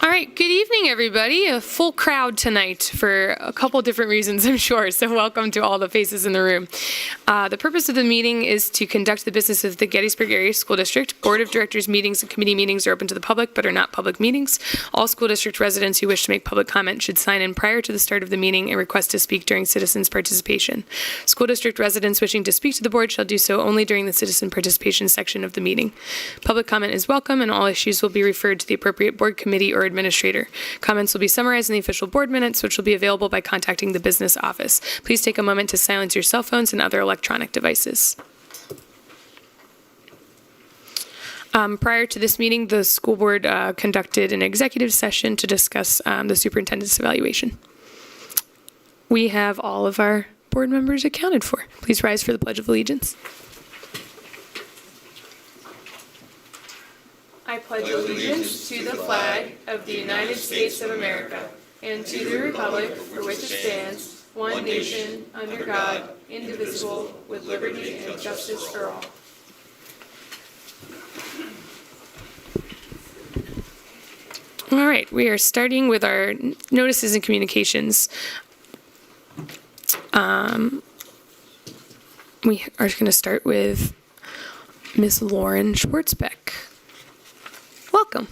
All right, good evening, everybody. A full crowd tonight for a couple different reasons, I'm sure, so welcome to all the faces in the room. The purpose of the meeting is to conduct the business of the Gettysburg Area School District. Board of Directors meetings and committee meetings are open to the public but are not public meetings. All school district residents who wish to make public comment should sign in prior to the start of the meeting and request to speak during citizens' participation. School district residents wishing to speak to the board shall do so only during the citizen participation section of the meeting. Public comment is welcome and all issues will be referred to the appropriate board, committee, or administrator. Comments will be summarized in the official board minutes, which will be available by contacting the business office. Please take a moment to silence your cell phones and other electronic devices. Prior to this meeting, the school board conducted an executive session to discuss the superintendent's evaluation. We have all of our board members accounted for. Please rise for the Pledge of Allegiance. I pledge allegiance to the flag of the United States of America and to the republic for which it stands, one nation, under God, indivisible, with liberty and justice for all. All right, we are starting with our notices and communications. We are going to start with Ms. Lauren Schwartzbeck. Welcome.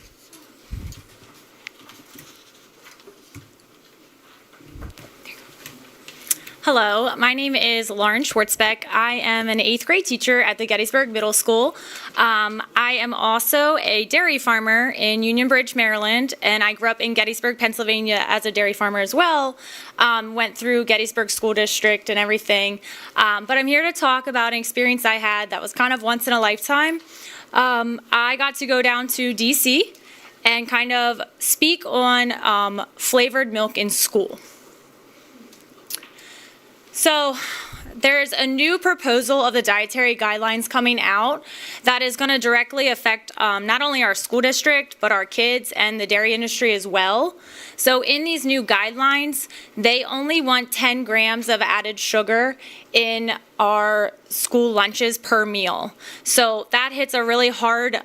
Hello, my name is Lauren Schwartzbeck. I am an 8th grade teacher at the Gettysburg Middle School. I am also a dairy farmer in Union Bridge, Maryland, and I grew up in Gettysburg, Pennsylvania as a dairy farmer as well. Went through Gettysburg School District and everything. But I'm here to talk about an experience I had that was kind of once in a lifetime. I got to go down to DC and kind of speak on flavored milk in school. So there's a new proposal of the dietary guidelines coming out that is going to directly affect not only our school district, but our kids and the dairy industry as well. So in these new guidelines, they only want 10 grams of added sugar in our school lunches per meal. So that hits a really hard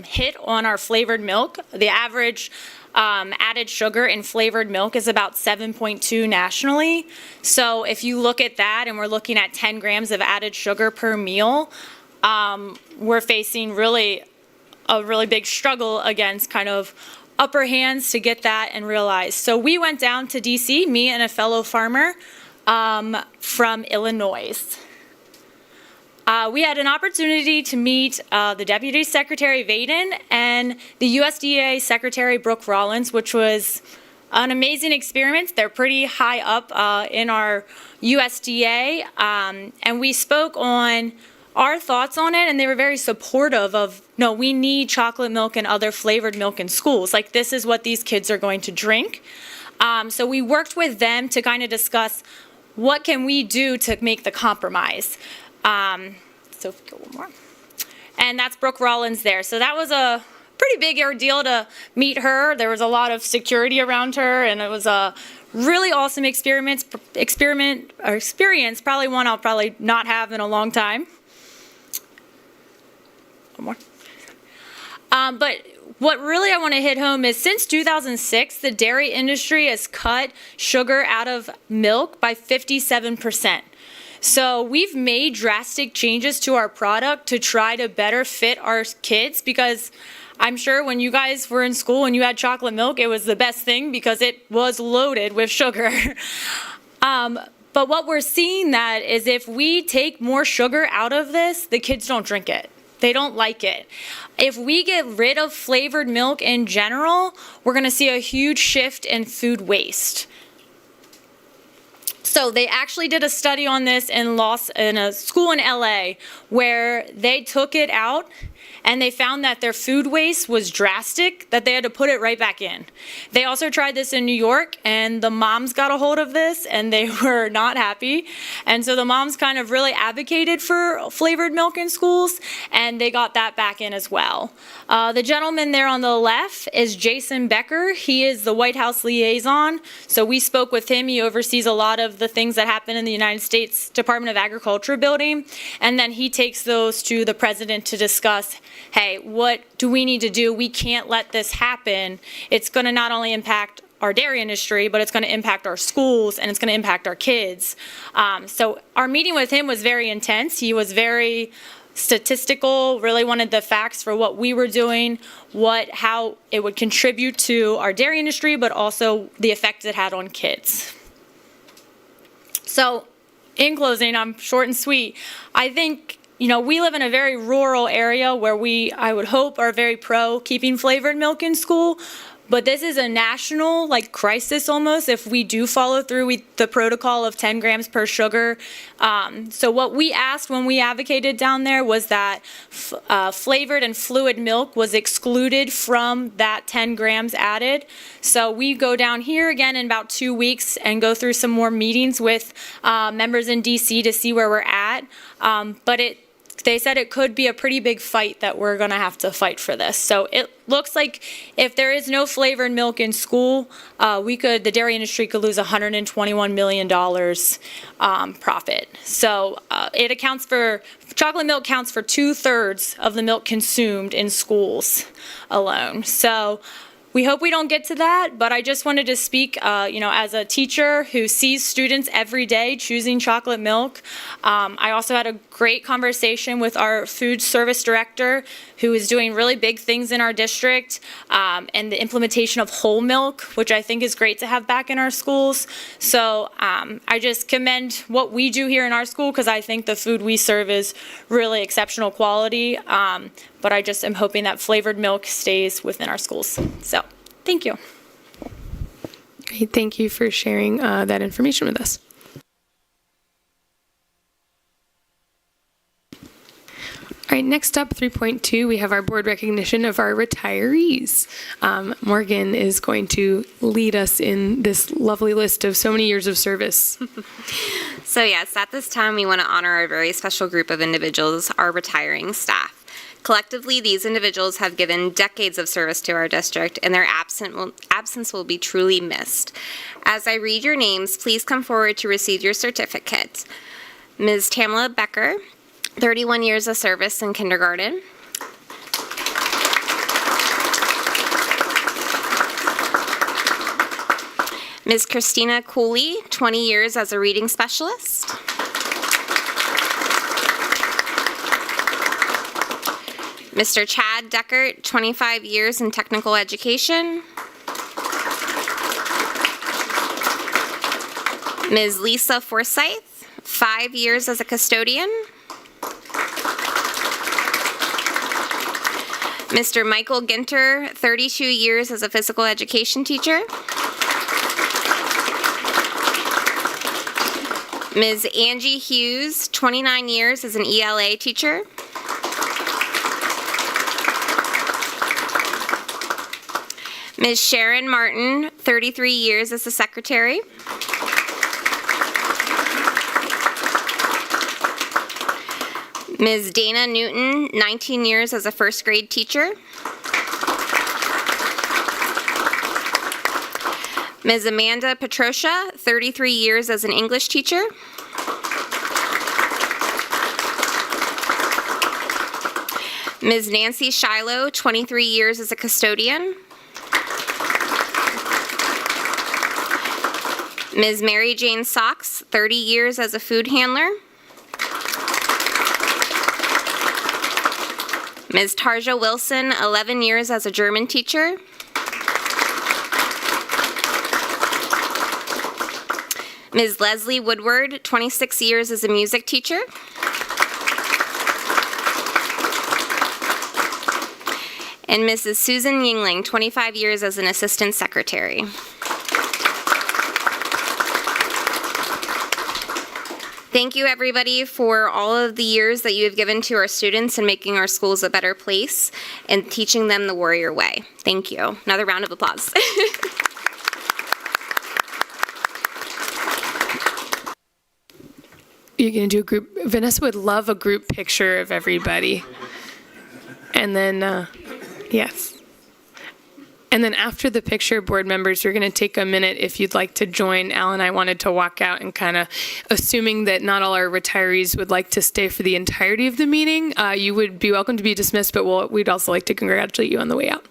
hit on our flavored milk. The average added sugar in flavored milk is about 7.2 nationally. So if you look at that and we're looking at 10 grams of added sugar per meal, we're facing a really big struggle against kind of upper hands to get that and realize. So we went down to DC, me and a fellow farmer from Illinois. We had an opportunity to meet the Deputy Secretary Vaden and the USDA Secretary Brooke Rollins, which was an amazing experience. They're pretty high up in our USDA, and we spoke on our thoughts on it, and they were very supportive of, no, we need chocolate milk and other flavored milk in schools. Like, this is what these kids are going to drink. So we worked with them to kind of discuss what can we do to make the compromise. So if we go one more. And that's Brooke Rollins there. So that was a pretty big ordeal to meet her. There was a lot of security around her, and it was a really awesome experience, probably one I'll probably not have in a long time. One more. But what really I want to hit home is since 2006, the dairy industry has cut sugar out of milk by 57%. So we've made drastic changes to our product to try to better fit our kids, because I'm sure when you guys were in school and you had chocolate milk, it was the best thing because it was loaded with sugar. But what we're seeing that is if we take more sugar out of this, the kids don't drink it. They don't like it. If we get rid of flavored milk in general, we're going to see a huge shift in food waste. So they actually did a study on this in a school in LA where they took it out and they found that their food waste was drastic, that they had to put it right back in. They also tried this in New York, and the moms got a hold of this and they were not happy. And so the moms kind of really advocated for flavored milk in schools, and they got that back in as well. The gentleman there on the left is Jason Becker. He is the White House liaison. So we spoke with him. He oversees a lot of the things that happen in the United States Department of Agriculture building. And then he takes those to the president to discuss us, hey, what do we need to do? We can't let this happen. It's going to not only impact our dairy industry, but it's going to impact our schools and it's going to impact our kids. So our meeting with him was very intense. He was very statistical, really wanted the facts for what we were doing, how it would contribute to our dairy industry, but also the effect it had on kids. So in closing, I'm short and sweet. I think, we live in a very rural area where I would hope, are very pro keeping flavored milk in school. But this is a national, crisis almost, if we do follow through with the protocol of 10 grams per sugar. So what we asked when we advocated down there was that flavored and fluid milk was excluded from that 10 grams added. So we go down here again in about 2 weeks and go through some more meetings with members in DC to see where we're at. But they said it could be a pretty big fight that we're going to have to fight for this. So it looks like if there is no flavored milk in school, the dairy industry could lose $121 million profit. So chocolate milk counts for 2/3 of the milk consumed in schools alone. So we hope we don't get to that, but I just wanted to speak, as a teacher who sees students every day choosing chocolate milk. I also had a great conversation with our food service director, who is doing really big things in our district, and the implementation of whole milk, which I think is great to have back in our schools. So I just commend what we do here in our school, because I think the food we serve is really exceptional quality. But I just am hoping that flavored milk stays within our schools. So, thank you. Great, thank you for sharing that information with us. All right, next up, 3.2, we have our board recognition of our retirees. Morgan is going to lead us in this lovely list of so many years of service. So yes, at this time, we want to honor a very special group of individuals, our retiring staff. Collectively, these individuals have given decades of service to our district, and their absence will be truly missed. As I read your names, please come forward to receive your certificate. Ms. Tamla Becker, 31 years of service in kindergarten. Ms. Christina Cooley, 20 years as a reading specialist. Mr. Chad Deckert, 25 years in technical education. Ms. Lisa Forsyth, 5 years as a custodian. Mr. Michael Ginter, 32 years as a physical education teacher. Ms. Angie Hughes, 29 years as an ELA teacher. Ms. Sharon Martin, 33 years as a secretary. Ms. Dana Newton, 19 years as a first grade teacher. Ms. Amanda Petrosia, 33 years as an English teacher. Ms. Nancy Shiloh, 23 years as a custodian. Ms. Mary Jane Socks, 30 years as a food handler. Ms. Tarja Wilson, 11 years as a German teacher. Ms. Leslie Woodward, 26 years as a music teacher. And Mrs. Susan Yingling, 25 years as an assistant secretary. Thank you, everybody, for all of the years that you have given to our students and making our schools a better place and teaching them the warrior way. Thank you. Another round of applause. You're going to do a group. Vanessa would love a group picture of everybody. And then, yes. And then after the picture, board members, you're going to take a minute if you'd like to join. Al and I wanted to walk out and kind of, assuming that not all our retirees would like to stay for the entirety of the meeting, you would be welcome to be dismissed, but we'd also like to congratulate you on the way out.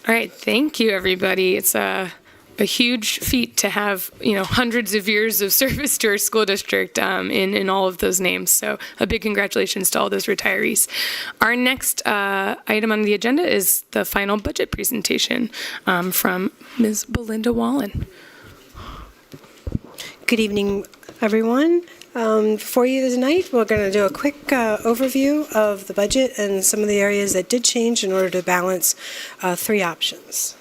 All right, thank you, everybody. It's a huge feat to have, hundreds of years of service to our school district in all of those names. So a big congratulations to all those retirees. Our next item on the agenda is the final budget presentation from Ms. Belinda Wallen. Good evening, everyone. For you tonight, we're going to do a quick overview of the budget and some of the areas that did change in order to balance three options.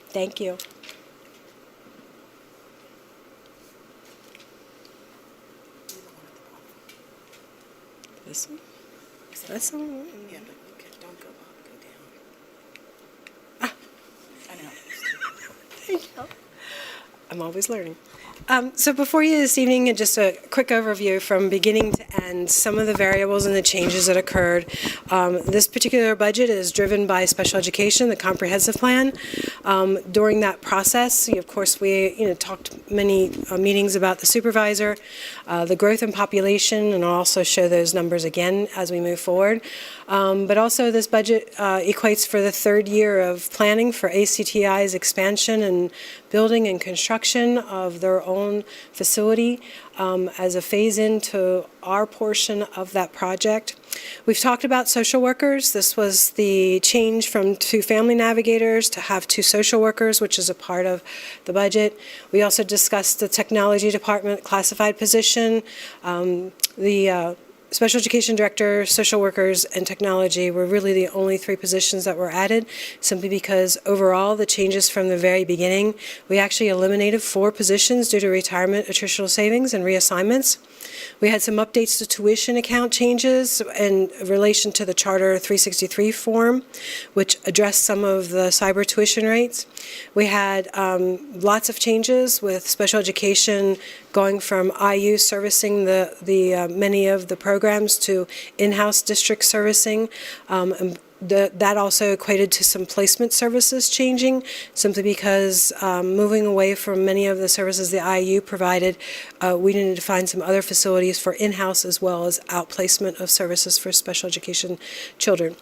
Thank you. This one? This one? Yeah, but you could, don't go up, go down. I know. Thank you. I'm always learning. So before you this evening, just a quick overview from beginning to end, some of the variables and the changes that occurred. This particular budget is driven by special education, the comprehensive plan. During that process, of course, we talked many meetings about the supervisor, the growth in population, and I'll also show those numbers again as we move forward. But also this budget equates for the third year of planning for ACTI's expansion and building and construction of their own facility as a phase into our portion of that project. We've talked about social workers. This was the change from 2 family navigators to have 2 social workers, which is a part of the budget. We also discussed the technology department classified position, the Special Education Director, Social Workers, and Technology were really the only 3 positions that were added, simply because overall the changes from the very beginning, we actually eliminated 4 positions due to retirement, attritional savings, and reassignments. We had some updates to tuition account changes in relation to the Charter 363 form, which addressed some of the cyber tuition rates. We had lots of changes with special education going from IU servicing the many of the programs to in-house district servicing, That also equated to some placement services changing, simply because moving away from many of the services the IU provided, we needed to find some other facilities for in-house as well as outplacement of services for special education children.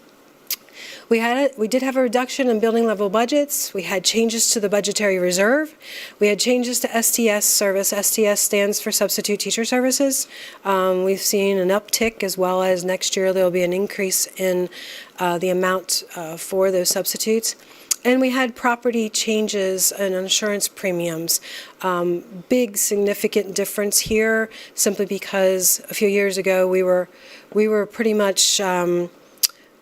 We did have a reduction in building level budgets. We had changes to the budgetary reserve. We had changes to STS service. STS stands for Substitute Teacher Services. We've seen an uptick, as well as next year there will be an increase in the amount for those substitutes. And we had property changes and insurance premiums. Big significant difference here, simply because a few years ago we were pretty much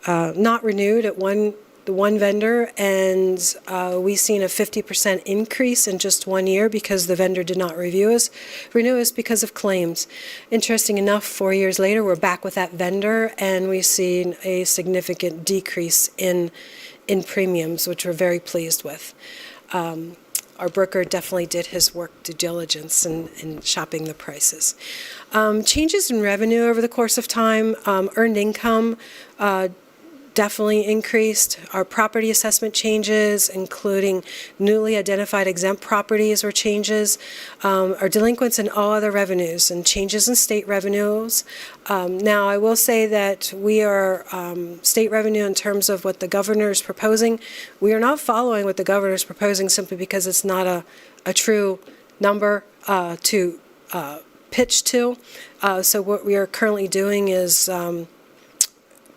not renewed at the one vendor, and we've seen a 50% increase in just 1 year because the vendor did not renew us because of claims. Interesting enough, 4 years later, we're back with that vendor, and we've seen a significant decrease in premiums, which we're very pleased with. Our broker definitely did his work due diligence in shopping the prices. Changes in revenue over the course of time, earned income definitely increased. Our property assessment changes, including newly identified exempt properties or changes, our delinquents and all other revenues, and changes in state revenues. Now, I will say that we are state revenue in terms of what the governor is proposing. We are not following what the governor is proposing simply because it's not a true number to pitch to. So what we are currently doing is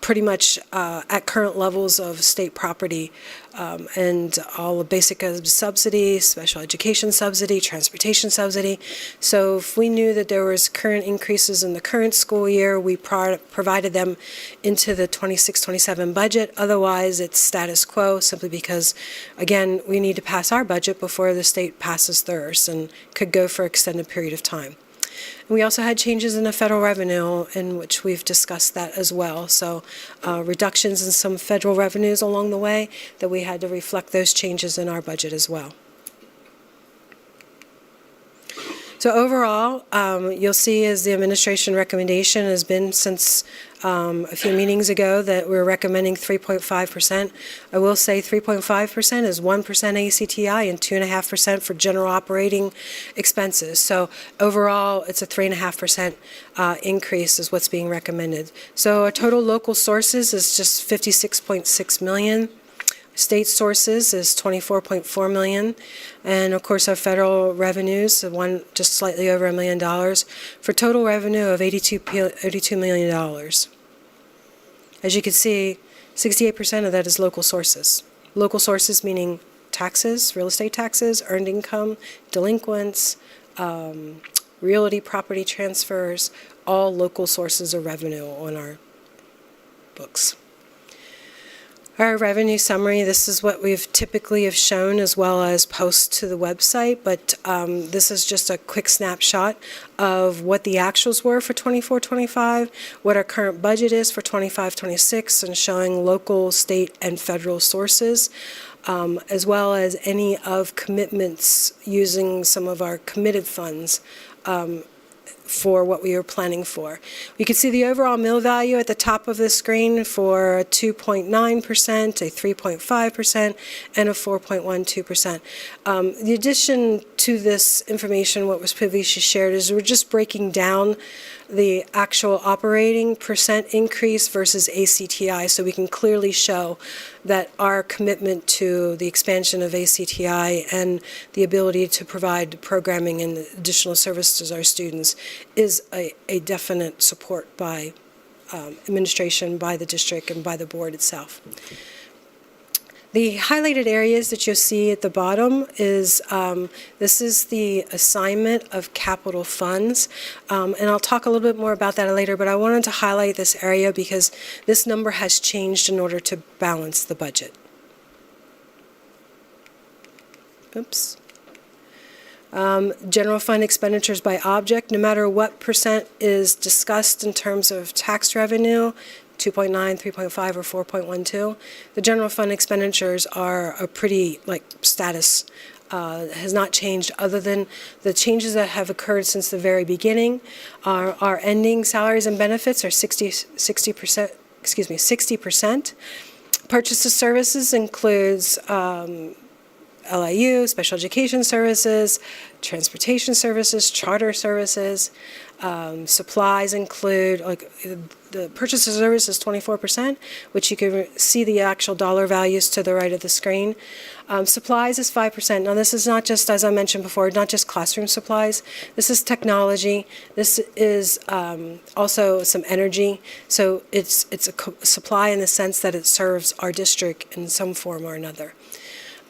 pretty much at current levels of state property and all the basic subsidy, special education subsidy, transportation subsidy. So if we knew that there was current increases in the current school year, we provided them into the 26-27 budget. Otherwise, it's status quo, simply because, again, we need to pass our budget before the state passes theirs, and could go for an extended period of time. We also had changes in the federal revenue, in which we've discussed that as well. So reductions in some federal revenues along the way, that we had to reflect those changes in our budget as well. So overall, you'll see as the administration recommendation has been since a few meetings ago that we're recommending 3.5%. I will say 3.5% is 1% ACTI and 2.5% for general operating expenses. So overall, it's a 3.5% increase is what's being recommended. So our total local sources is just 56.6 million. State sources is 24.4 million, and of course our federal revenues, just slightly over $1 million, for total revenue of $82 million. As you can see, 68% of that is local sources. Local sources meaning taxes, real estate taxes, earned income, delinquents, realty property transfers, all local sources of revenue on our books. Our revenue summary, this is what we've typically have shown as well as post to the website, but this is just a quick snapshot of what the actuals were for 24-25, what our current budget is for 25-26, and showing local, state, and federal sources, as well as any of commitments using some of our committed funds for what we were planning for. You can see the overall mill value at the top of the screen for a 2.9%, a 3.5%, and a 4.12%. The addition to this information, what was previously shared, is we're just breaking down the actual operating percent increase versus ACTI, so we can clearly show that our commitment to the expansion of ACTI and the ability to provide programming and additional services to our students is a definite support by administration, by the district, and by the board itself. The highlighted areas that you'll see at the bottom is, this is the assignment of capital funds, and I'll talk a little bit more about that later, but I wanted to highlight this area because this number has changed in order to balance the budget. Oops. General fund expenditures by object, no matter what percent is discussed in terms of tax revenue, 2.9, 3.5, or 4.12. The general fund expenditures are a pretty status. Has not changed other than the changes that have occurred since the very beginning. Our ending salaries and benefits are 60%. Purchase of services includes LIU, special education services, transportation services, charter services. Supplies include, like, the purchase of service is 24%, which you can see the actual dollar values to the right of the screen. Supplies is 5%. Now, this is not just, as I mentioned before, not just classroom supplies. This is technology. This is also some energy. So it's a supply in the sense that it serves our district in some form or another.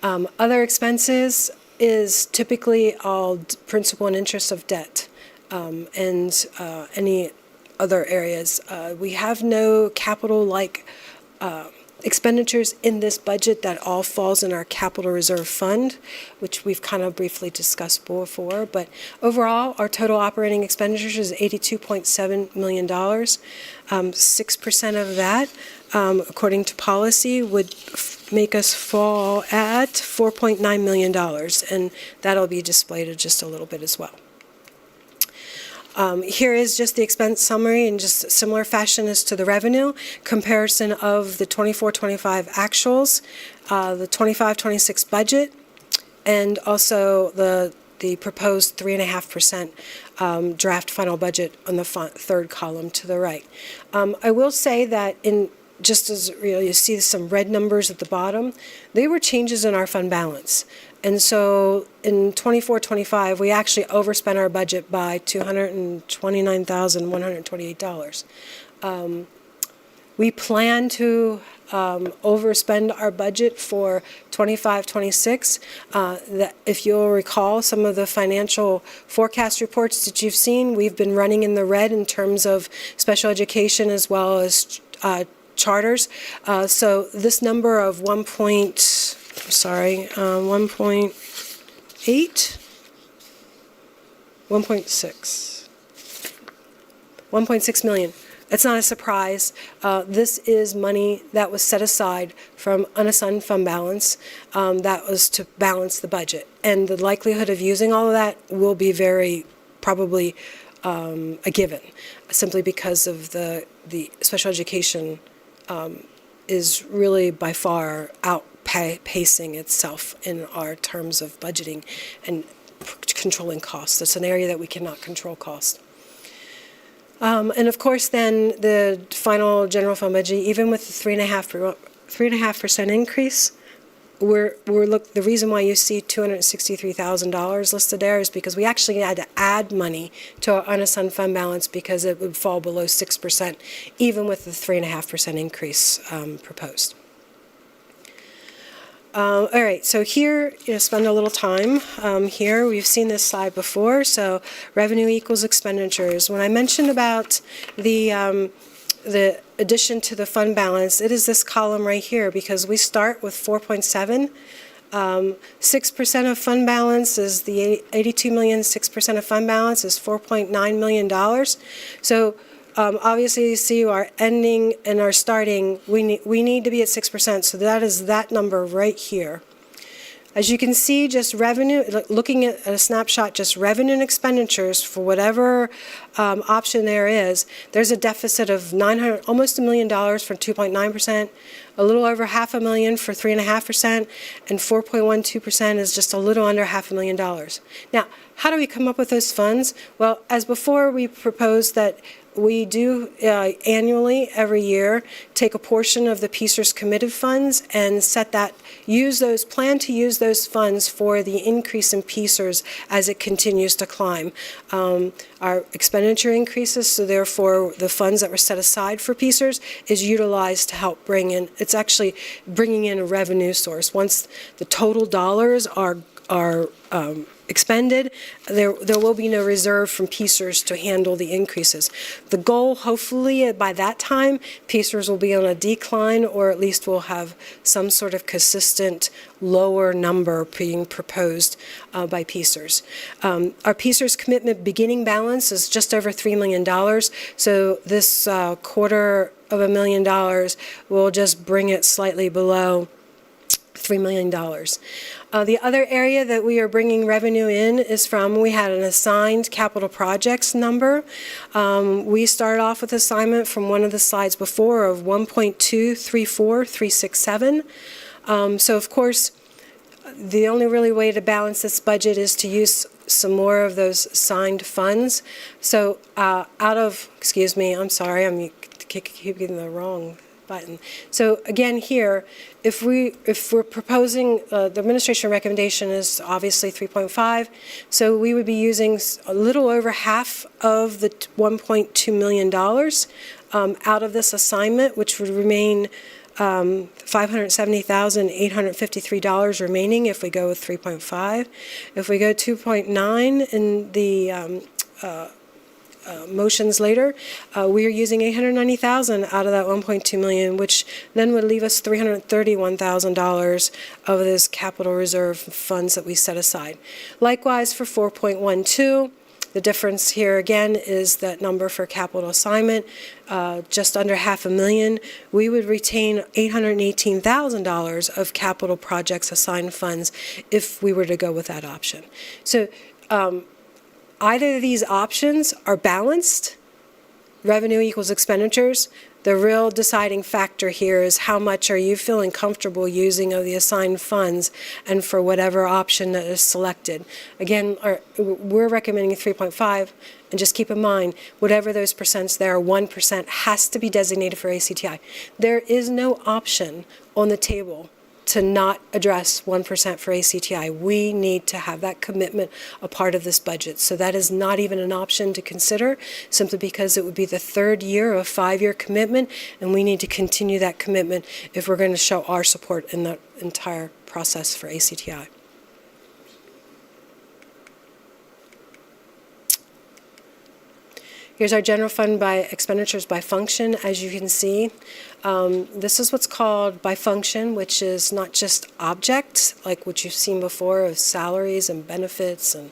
Other expenses is typically all principal and interest of debt, and any other areas. We have no capital-like expenditures in this budget. That all falls in our capital reserve fund, which we've kind of briefly discussed before. But overall, our total operating expenditures is $82.7 million. 6% of that, according to policy, would make us fall at $4.9 million, and that'll be displayed in just a little bit as well. Here is just the expense summary in just similar fashion as to the revenue, comparison of the 24-25 actuals, the 25-26 budget, and also the proposed 3.5% draft final budget on the third column to the right. I will say that just as you see some red numbers at the bottom, they were changes in our fund balance. And so in 24-25, we actually overspent our budget by $229,128. We plan to overspend our budget for 25-26. That, if you'll recall some of the financial forecast reports that you've seen, we've been running in the red in terms of special education as well as charters. So this number of 1.6 million. It's not a surprise. This is money that was set aside from unassigned fund balance that was to balance the budget. And the likelihood of using all of that will be very probably a given, simply because of the special education is really by far outpacing itself in our terms of budgeting and controlling costs. It's an area that we cannot control cost. And of course, then the final general fund budget, even with the 3.5% increase, the reason why you see $263,000 listed there is because we actually had to add money to our unassigned fund balance because it would fall below 6%, even with the 3.5% increase proposed. All right, so here, spend a little time here. We've seen this slide before, so revenue equals expenditures. When I mentioned about the addition to the fund balance, it is this column right here, because we start with 4.7. 6% of fund balance is the 82 million. 6% of fund balance is $4.9 million. So obviously, you see our ending and our starting, we need to be at 6%, so that is that number right here. As you can see, just revenue, looking at a snapshot, just revenue and expenditures for whatever option there is, there's a deficit of almost $1 million for 2.9%, a little over $500,000 for 3.5%, and 4.12% is just a little under $500,000. Now, how do we come up with those funds? Well, as before, we proposed that we do annually, every year, take a portion of the PSERS committed funds and plan to use those funds for the increase in PSERS as it continues to climb. Our expenditure increases, so therefore the funds that were set aside for PSERS is utilized to help it's actually bringing in a revenue source. Once the total dollars are expended, there will be no reserve from PSERS to handle the increases. The goal, hopefully, by that time, PSERS will be on a decline, or at least we'll have some sort of consistent lower number being proposed by PSERS. Our PSERS commitment beginning balance is just over $3 million, so this $250,000 will just bring it slightly below $3 million. The other area that we are bringing revenue in is from, we had an assigned capital projects number. We started off with assignment from one of the slides before of 1.234367. So of course, the only really way to balance this budget is to use some more of those assigned funds. So excuse me, I'm sorry, I'm keep getting the wrong button. So again here, if we're proposing, the administration recommendation is obviously 3.5, so we would be using a little over half of the $1.2 million out of this assignment, which would remain $570,853 remaining if we go with 3.5. If we go 2.9 in the motions later, we are using $890,000 out of that 1.2 million, which then would leave us $331,000 of this capital reserve funds that we set aside. Likewise for 4.12, the difference here again is that number for capital assignment, just under $500,000. We would retain $818,000 of capital projects assigned funds if we were to go with that option. So either of these options are balanced, revenue equals expenditures. The real deciding factor here is how much are you feeling comfortable using of the assigned funds and for whatever option that is selected. Again, we're recommending 3.5, and just keep in mind, whatever those percents there, 1% has to be designated for ACTI. There is no option on the table to not address 1% for ACTI. We need to have that commitment a part of this budget. So that is not even an option to consider, simply because it would be the third year of a 5-year commitment, and we need to continue that commitment if we're going to show our support in the entire process for ACTI. Here's our general fund by expenditures by function. As you can see, this is what's called by function, which is not just objects, like what you've seen before of salaries and benefits and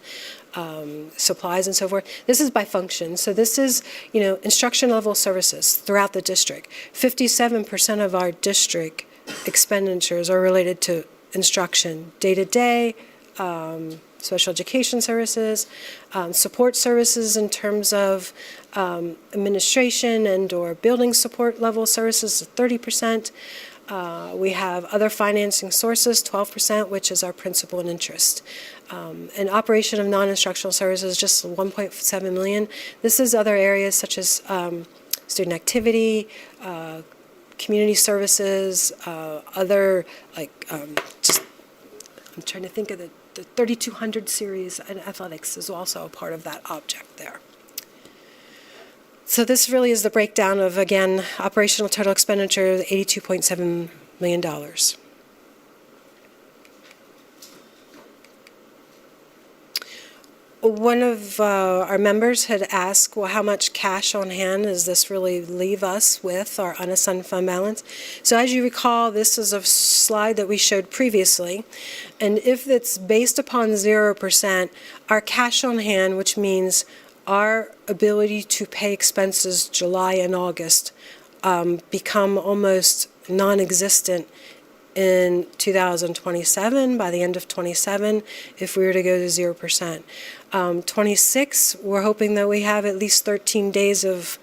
supplies and so forth. This is by function. So this is, instruction level services throughout the district. 57% of our district expenditures are related to instruction, day-to-day, special education services, support services in terms of administration and or building support level services, 30%. We have other financing sources, 12%, which is our principal and interest. And operation of non-instructional services, just 1.7 million. This is other areas such as student activity, community services, other I'm trying to think of the 3200 series, and athletics is also a part of that object there. So this really is the breakdown of, again, operational total expenditure, $82.7 million. One of our members had asked, well, how much cash on hand does this really leave us with, our unassigned fund balance? So as you recall, this is a slide that we showed previously, and if it's based upon 0%, our cash on hand, which means our ability to pay expenses July and August, become almost non-existent in 2027, by the end of 27, if we were to go to 0%. 26, we're hoping that we have at least 13 days of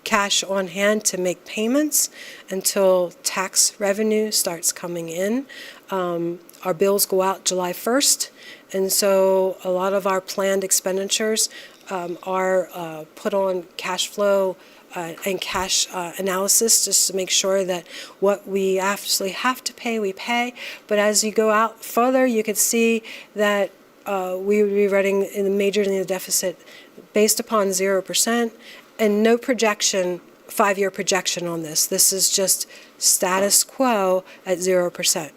cash on hand to make payments until tax revenue starts coming in. Our bills go out July 1st, and so a lot of our planned expenditures are put on cash flow and cash analysis, just to make sure that what we actually have to pay, we pay. But as you go out further, you can see that we would be running in the majorly deficit based upon 0% and no projection, 5-year projection on this. This is just status quo at 0%.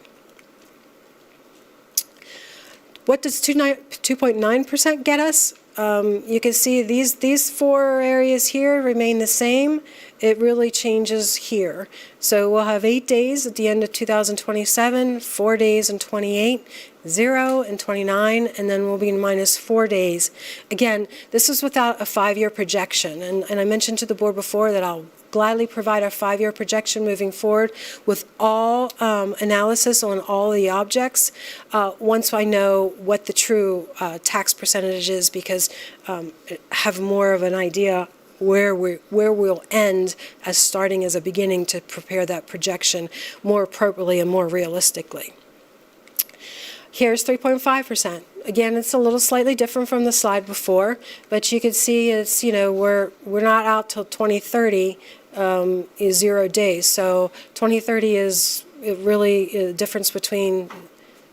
What does 2.9% get us? You can see these 4 areas here remain the same. It really changes here. So we'll have 8 days at the end of 2027, 4 days in 28, 0 in 29, and then we'll be in minus 4 days. Again, this is without a 5-year projection. And I mentioned to the board before that I'll gladly provide our 5-year projection moving forward with all analysis on all the objects once I know what the true tax percentage is, because have more of an idea where we'll end as starting as a beginning to prepare that projection more appropriately and more realistically. Here's 3.5%. Again, it's a little slightly different from the slide before, but you can see it's, we're not out till 2030 is 0 days. So 2030 is really a difference between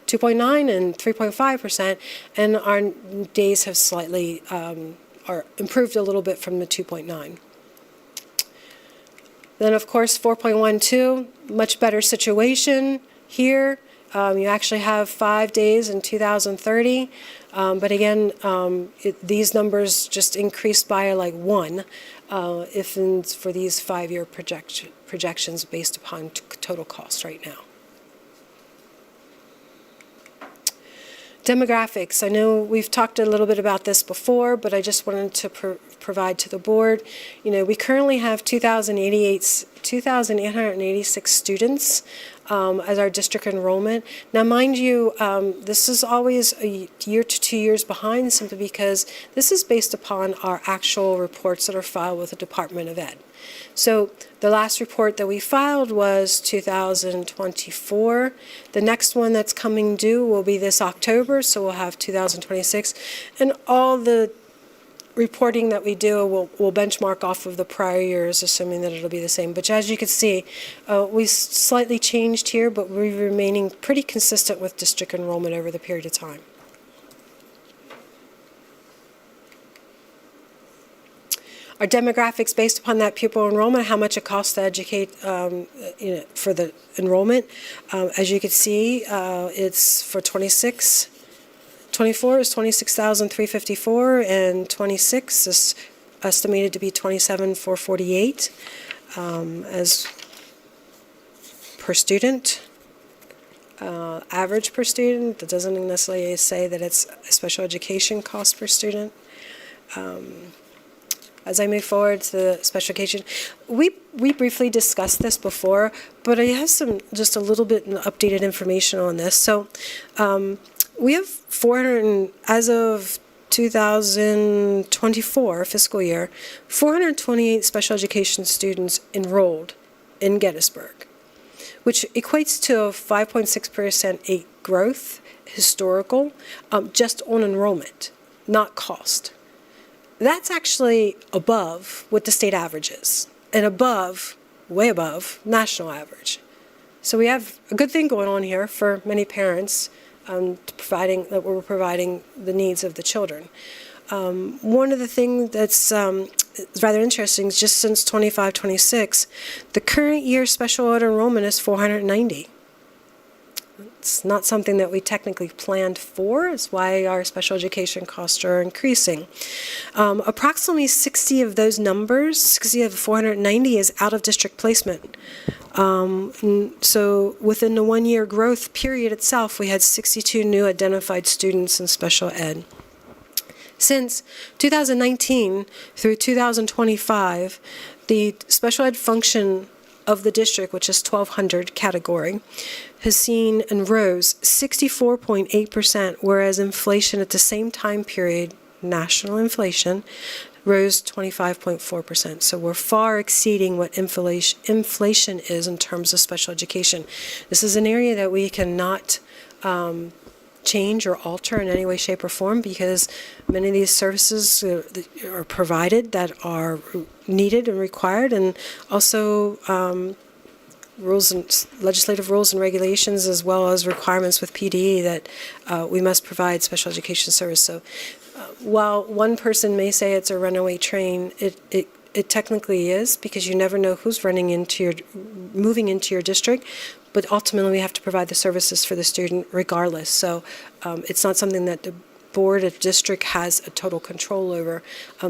2.9 and 3.5%, and our days have slightly are improved a little bit from the 2.9. Then, of course, 4.12, much better situation here. You actually have 5 days in 2030, but again, these numbers just increased by like 1 for these 5-year projections based upon total cost right now. Demographics. I know we've talked a little bit about this before, but I just wanted to provide to the board. We currently have 2,886 students as our district enrollment. Now, mind you, this is always a year to 2 years behind, simply because this is based upon our actual reports that are filed with the Department of Ed. So the last report that we filed was 2024. The next one that's coming due will be this October, so we'll have 2026. And all the reporting that we do will benchmark off of the prior years, assuming that it'll be the same. But as you can see, we slightly changed here, but we're remaining pretty consistent with district enrollment over the period of time. Our demographics based upon that pupil enrollment, how much it costs to educate for the enrollment. As you can see, it's for 24 is 26,354, and 26 is estimated to be 27,448 as per student. Average per student, that doesn't necessarily say that it's a special education cost per student. As I move forward to the special education, we briefly discussed this before, but I have just a little bit updated information on this. So we have 400, as of 2024 fiscal year, 428 special education students enrolled in Gettysburg, which equates to a 5.6% growth, historical, just on enrollment, not cost. That's actually above what the state average is, and above, way above, national average. So we have a good thing going on here for many parents, we're providing the needs of the children. One of the things that's rather interesting is just since 25-26, the current year special ed enrollment is 490. It's not something that we technically planned for. It's why our special education costs are increasing. Approximately 60 of those numbers, 60 of the 490, is out of district placement. So within the 1-year growth period itself, we had 62 new identified students in special ed. Since 2019 through 2025, the special ed function of the district, which is 1,200 category, has seen and rose 64.8%, whereas inflation at the same time period, national inflation, rose 25.4%. So we're far exceeding what inflation is in terms of special education. This is an area that we cannot change or alter in any way, shape, or form, because many of these services are provided that are needed and required, and also legislative rules and regulations, as well as requirements with PDE that we must provide special education service. So while one person may say it's a runaway train, it technically is, because you never know who's moving into your district, but ultimately we have to provide the services for the student regardless. So it's not something that the board of district has a total control over,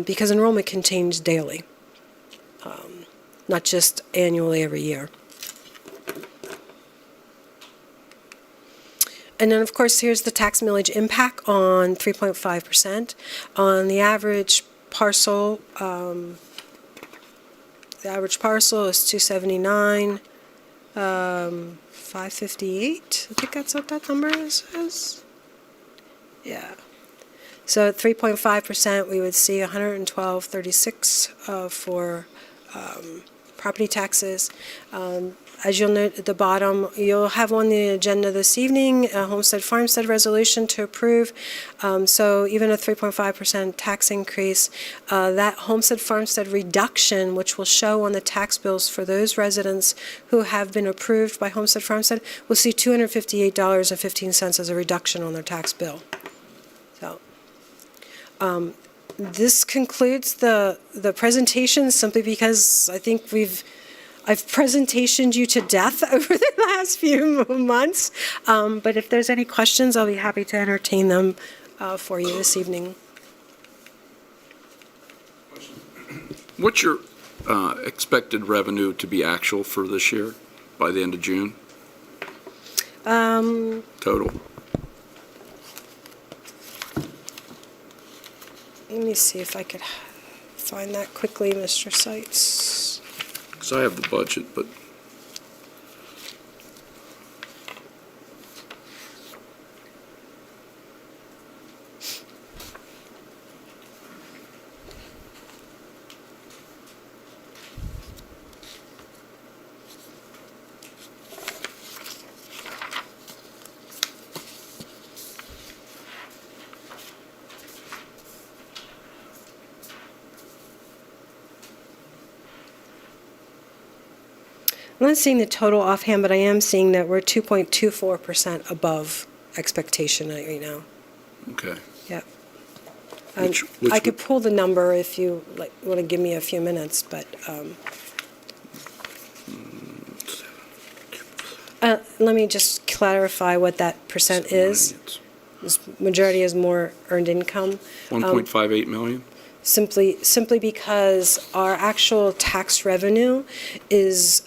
because enrollment can change daily, not just annually every year. And then, of course, here's the tax millage impact on 3.5%. On the average parcel, The average parcel is 279, 558. I think that's what that number is. Yeah. So at 3.5%, we would see 112.36 for property taxes. As you'll note at the bottom, you'll have on the agenda this evening a homestead farmstead resolution to approve. So even a 3.5% tax increase, that homestead farmstead reduction, which will show on the tax bills for those residents who have been approved by homestead farmstead, will see $258.15 as a reduction on their tax bill. So this concludes the presentation, simply because I think I've presentationed you to death over the last few months. But if there's any questions, I'll be happy to entertain them for you this evening. What's your expected revenue to be actual for this year by the end of June? Total. Let me see if I could find that quickly, Mr. Seitz. Because I have the budget, but I'm not seeing the total offhand, but I am seeing that we're 2.24% above expectation right now. okay. Yep. Which I could would- pull the number if you want to give me a few minutes, but let me just clarify what that percent is. This majority is more earned income. 1.58 million? Simply because our actual tax revenue is,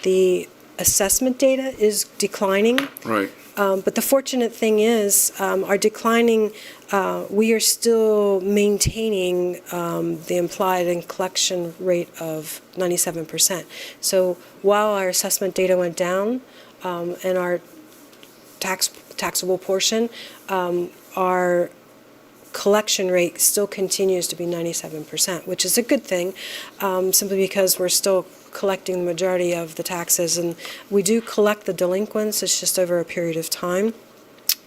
the assessment data is declining. Right. But the fortunate thing is, our declining, we are still maintaining the implied and collection rate of 97%. So while our assessment data went down, and our taxable portion, our collection rate still continues to be 97%, which is a good thing, simply because we're still collecting the majority of the taxes, and we do collect the delinquents. It's just over a period of time.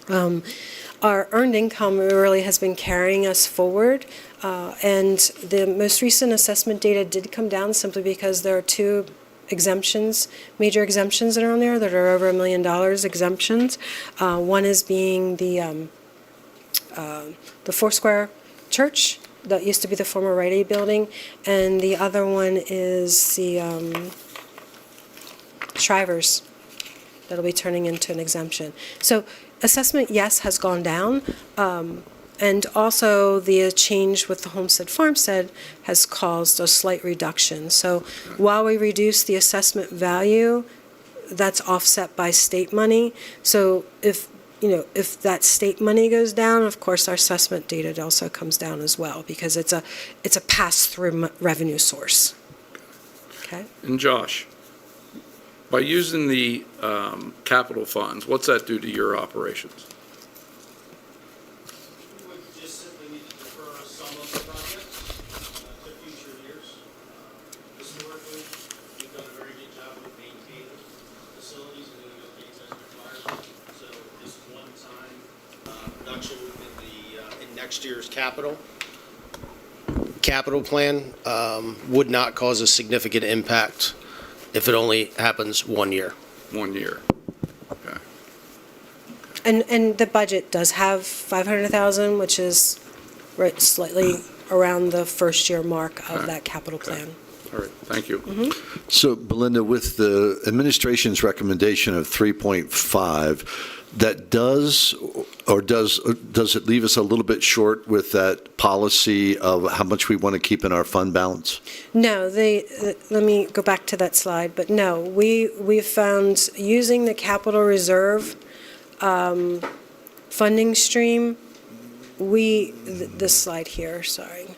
Our earned income really has been carrying us forward, and the most recent assessment data did come down simply because there are two exemptions, major exemptions that are on there that are over $1 million exemptions. One is being the Foursquare Church that used to be the former Rite Aid building, and the other one is the Shrivers that'll be turning into an exemption. So assessment, yes, has gone down, and also the change with the homestead farmstead has caused a slight reduction. So while we reduce the assessment value, that's offset by state money. So if that state money goes down, of course, our assessment data also comes down as well, because it's a pass-through revenue source. Okay? And Josh, by using the capital funds, what's that do to your operations? We would just simply need to defer some of the projects to future years. Historically, we've done a very good job of maintaining facilities and doing the things as required. So this one-time reduction in next year's capital plan would not cause a significant impact if it only happens 1 year. 1 year. Okay. And the budget does have $500,000, which is right slightly around the first-year mark of Okay. that capital plan. All right, thank you. So, Belinda, with the administration's recommendation of 3.5, that does it leave us a little bit short with that policy of how much we want to keep in our fund balance? No, let me go back to that slide, but no, we found using the capital reserve funding stream, this slide here, sorry.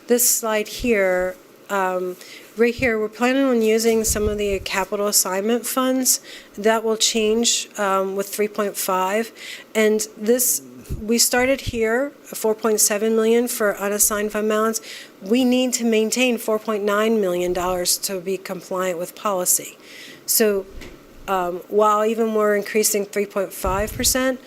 this slide here, right here, we're planning on using some of the capital assignment funds. That will change with 3.5. And this, we started here, 4.7 million for unassigned fund balance. We need to maintain $4.9 million to be compliant with policy. So while even we're increasing 3.5%,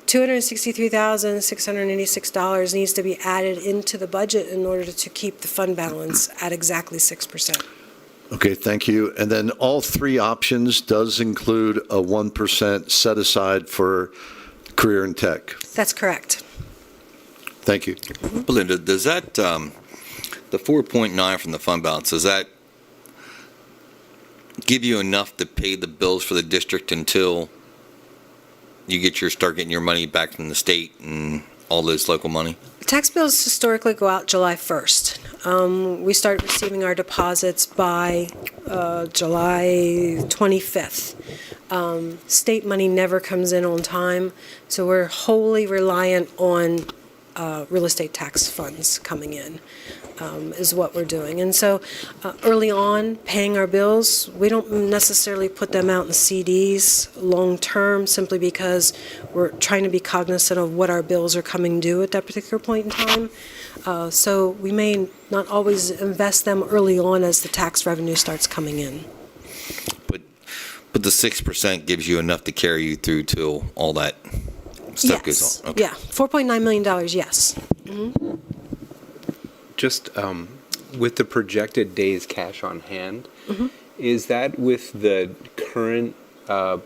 $263,686 needs to be added into the budget in order to keep the fund balance at exactly 6%. Okay, thank you. And then all three options does include a 1% set aside for career and tech. That's correct. Thank you. Belinda, does that, the 4.9 from the fund balance, does that give you enough to pay the bills for the district until you start getting your money back from the state and all this local money? Tax bills historically go out July 1st. We start receiving our deposits by July 25th. State money never comes in on time, so we're wholly reliant on real estate tax funds coming in. Is what we're doing. And so early on, paying our bills, we don't necessarily put them out in CDs long-term simply because we're trying to be cognizant of what our bills are coming due at that particular point in time. So we may not always invest them early on as the tax revenue starts coming in. But the 6% gives you enough to carry you through till all that stuff goes on? Okay. Yeah, $4.9 million, yes. Mm-hmm. Just with the projected days cash on hand, is that with the current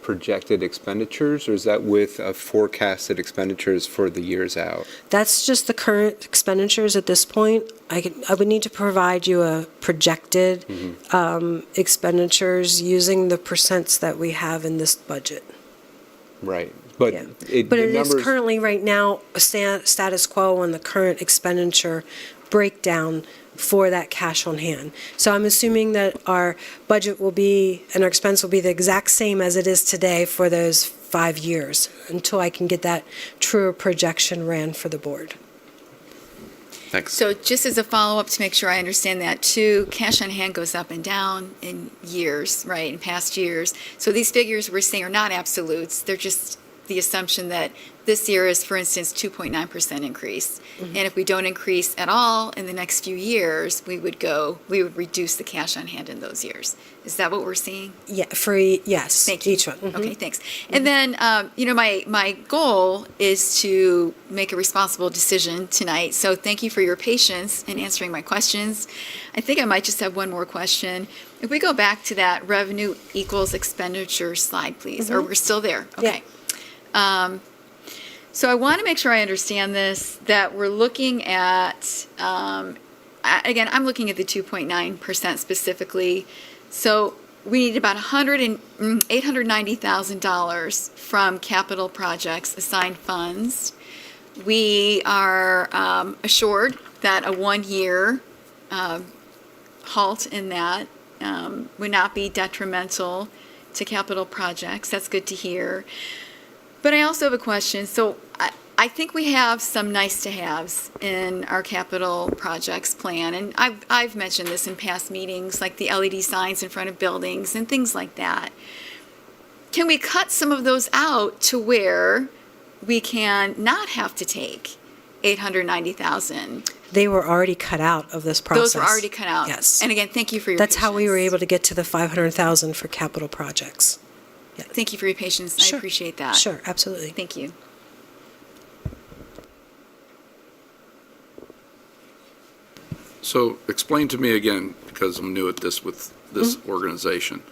projected expenditures, or is that with forecasted expenditures for the years out? That's just the current expenditures at this point. I would need to provide you a projected expenditures using the percents that we have in this budget. Right. But Yeah. it, But the it is numbers, currently, right now, a status quo on the current expenditure breakdown for that cash on hand. So I'm assuming that our budget will be, and our expense will be the exact same as it is today for those 5 years, until I can get that truer projection ran for the board. Thanks. So just as a follow-up to make sure I understand that too, cash on hand goes up and down in years, right, in past years. So these figures we're saying are not absolutes. They're just the assumption that this year is, for instance, 2.9% increase. And if we don't increase at all in the next few years, we would reduce the cash on hand in those years. Is that what we're seeing? Yeah, yes, Thank you. each one. Mhm. Okay, thanks. And then, my goal is to make a responsible decision tonight. So thank you for your patience in answering my questions. I think I might just have one more question. If we go back to that revenue equals expenditure slide, please, or we're still there? Okay. So I want to make sure I understand this, that we're looking at, again, I'm looking at the 2.9% specifically. So we need about $890,000 from capital projects assigned funds. We are assured that a 1-year halt in that would not be detrimental to capital projects. That's good to hear. But I also have a question. So I think we have some nice-to-haves in our capital projects plan, and I've mentioned this in past meetings, like the LED signs in front of buildings and things like that. Can we cut some of those out to where we can not have to take $890,000? They were already cut out of this process. Those were already cut out? Yes. And again, thank you for your That's how we were patience. able to get to the $500,000 for capital projects. Thank you for your patience. I Sure. appreciate that. Sure, absolutely. Thank you. So explain to me again, because I'm new at this with this organization.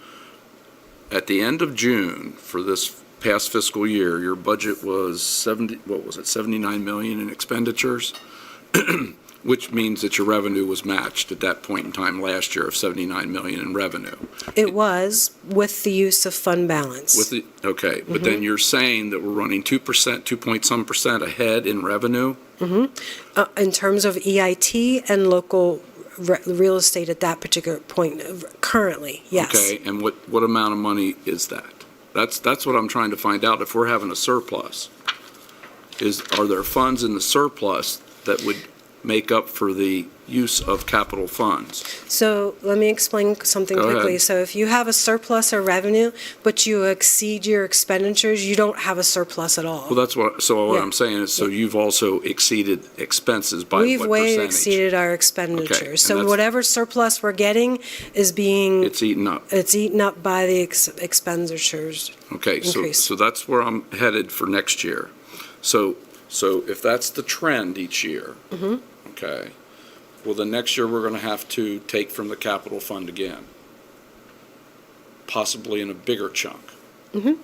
At the end of June for this past fiscal year, your budget was 79 million in expenditures, which means that your revenue was matched at that point in time last year of 79 million in revenue. It was with the use of fund balance. Okay, but then you're saying that we're running 2%, 2 point some percent ahead in revenue? In terms of EIT and local real estate at that particular point, currently, yes. Okay, and what amount of money is that? That's what I'm trying to find out. If we're having a surplus, are there funds in the surplus that would make up for the use of capital funds? So let me explain something Go quickly. ahead. So if you have a surplus or revenue, but you exceed your expenditures, you don't have a surplus at all. Well, that's what, so what Yeah. I'm saying is, so you've also exceeded expenses by what We've way percentage? exceeded our and expenditures. So that's- whatever surplus we're getting is being, It's eaten up. it's eaten up by the expenditures. Okay, Increase. so that's where I'm headed for next year. So if that's the trend each year, Mm-hmm. okay, well, then next year, we're gonna have to take from the capital fund again, possibly in a bigger chunk. Mhm.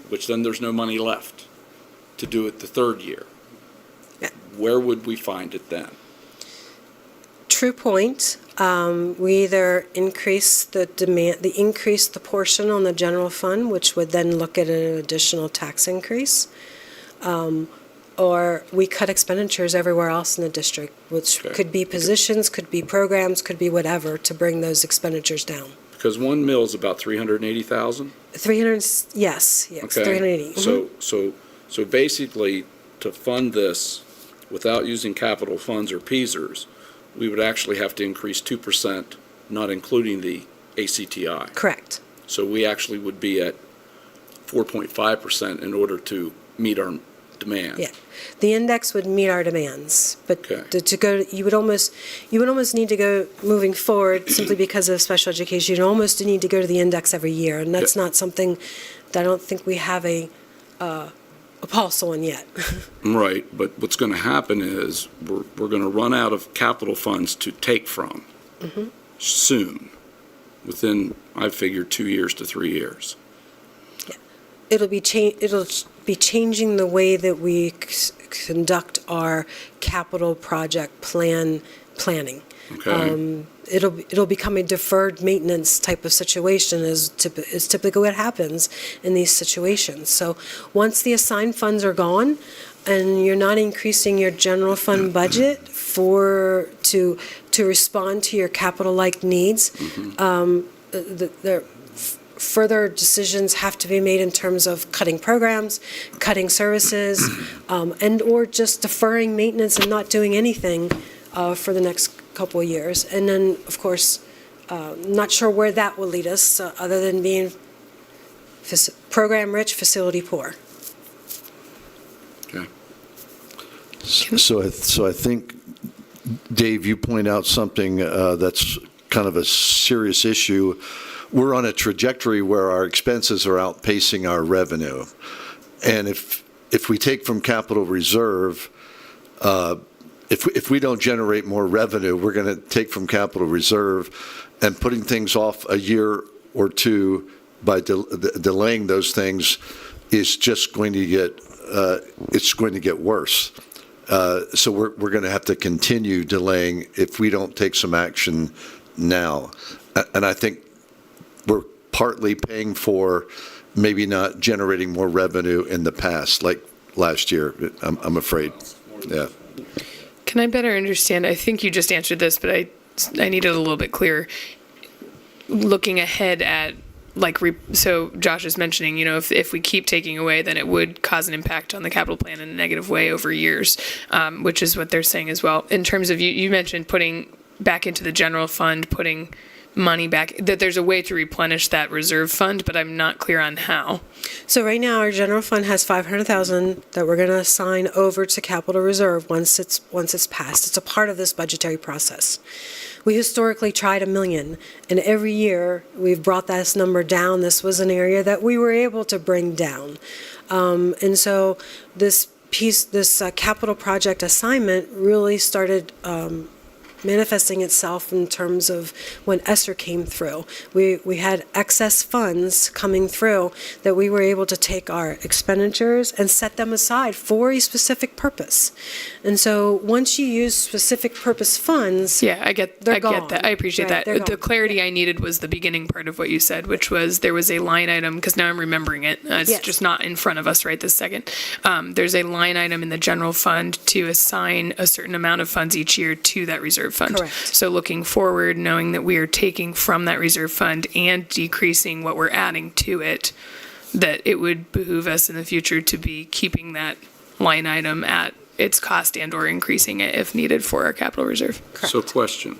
Which then there's no money left to do it the third year. Yeah. Where would we find it then? True point. We either increase the demand, increase the portion on the general fund, which would then look at an additional tax increase. Or we cut expenditures everywhere else in the district, which Okay. could be positions, could be programs, could be whatever, to bring those expenditures down. Because one mill's about 380,000? 300, yes, Okay. 380. So basically, to fund this without using capital funds or PSERS, we would actually have to increase 2%, not including the ACTI. Correct. So we actually would be at 4.5% in order to meet our demand. Yeah. The index would meet our demands, but Okay. to go, you would almost need to go, moving forward, simply because of special education, you almost need to go to the index every year, and that's not something that I don't think we have a pulse on yet. Right, but what's going to happen is we're going to run out of capital funds to take from Mhm. soon, within, I figure, 2 years to 3 years. It'll be changing the way that we conduct our capital project planning. Okay? It'll become a deferred maintenance type of situation is typically what happens in these situations. So once the assigned funds are gone and you're not increasing your general fund budget to respond to your capital-like needs, the further decisions have to be made in terms of cutting programs, cutting services, and/or just deferring maintenance and not doing anything for the next couple of years. And then, of course, not sure where that will lead us, other than being program-rich, facility-poor. Okay. So I think, Dave, you point out something that's kind of a serious issue. We're on a trajectory where our expenses are outpacing our revenue. And if we take from capital reserve, if we don't generate more revenue, we're going to take from capital reserve, and putting things off a year or two by delaying those things is just going to get worse. So we're going to have to continue delaying if we don't take some action now. And I think we're partly paying for maybe not generating more revenue in the past, like last year, I'm afraid. Yeah. Can I better understand? I think you just answered this, but I need it a little bit clearer. Looking ahead at, so Josh is mentioning, if we keep taking away, then it would cause an impact on the capital plan in a negative way over years, which is what they're saying as well. In terms of, you mentioned putting back into the general fund, putting money back, that there's a way to replenish that reserve fund, but I'm not clear on how. So right now, our general fund has $500,000 that we're going to assign over to capital reserve once it's passed. It's a part of this budgetary process. We historically tried $1 million, and every year we've brought this number down. This was an area that we were able to bring down. And so this capital project assignment really started manifesting itself in terms of when ESSER came through. We had excess funds coming through that we were able to take our expenditures and set them aside for a specific purpose. And so once you use specific purpose funds, Yeah, I get gone. that. I appreciate Right, they're that. The gone. clarity I needed was the beginning part of what you said, which was there was a line item, because now I'm remembering it. It's Yes. just not in front of us right this second. There's a line item in the general fund to assign a certain amount of funds each year to that reserve fund. Correct. So looking forward, knowing that we are taking from that reserve fund and decreasing what we're adding to it, that it would behoove us in the future to be keeping that line item at its cost and/or increasing it if needed for our capital reserve. So question.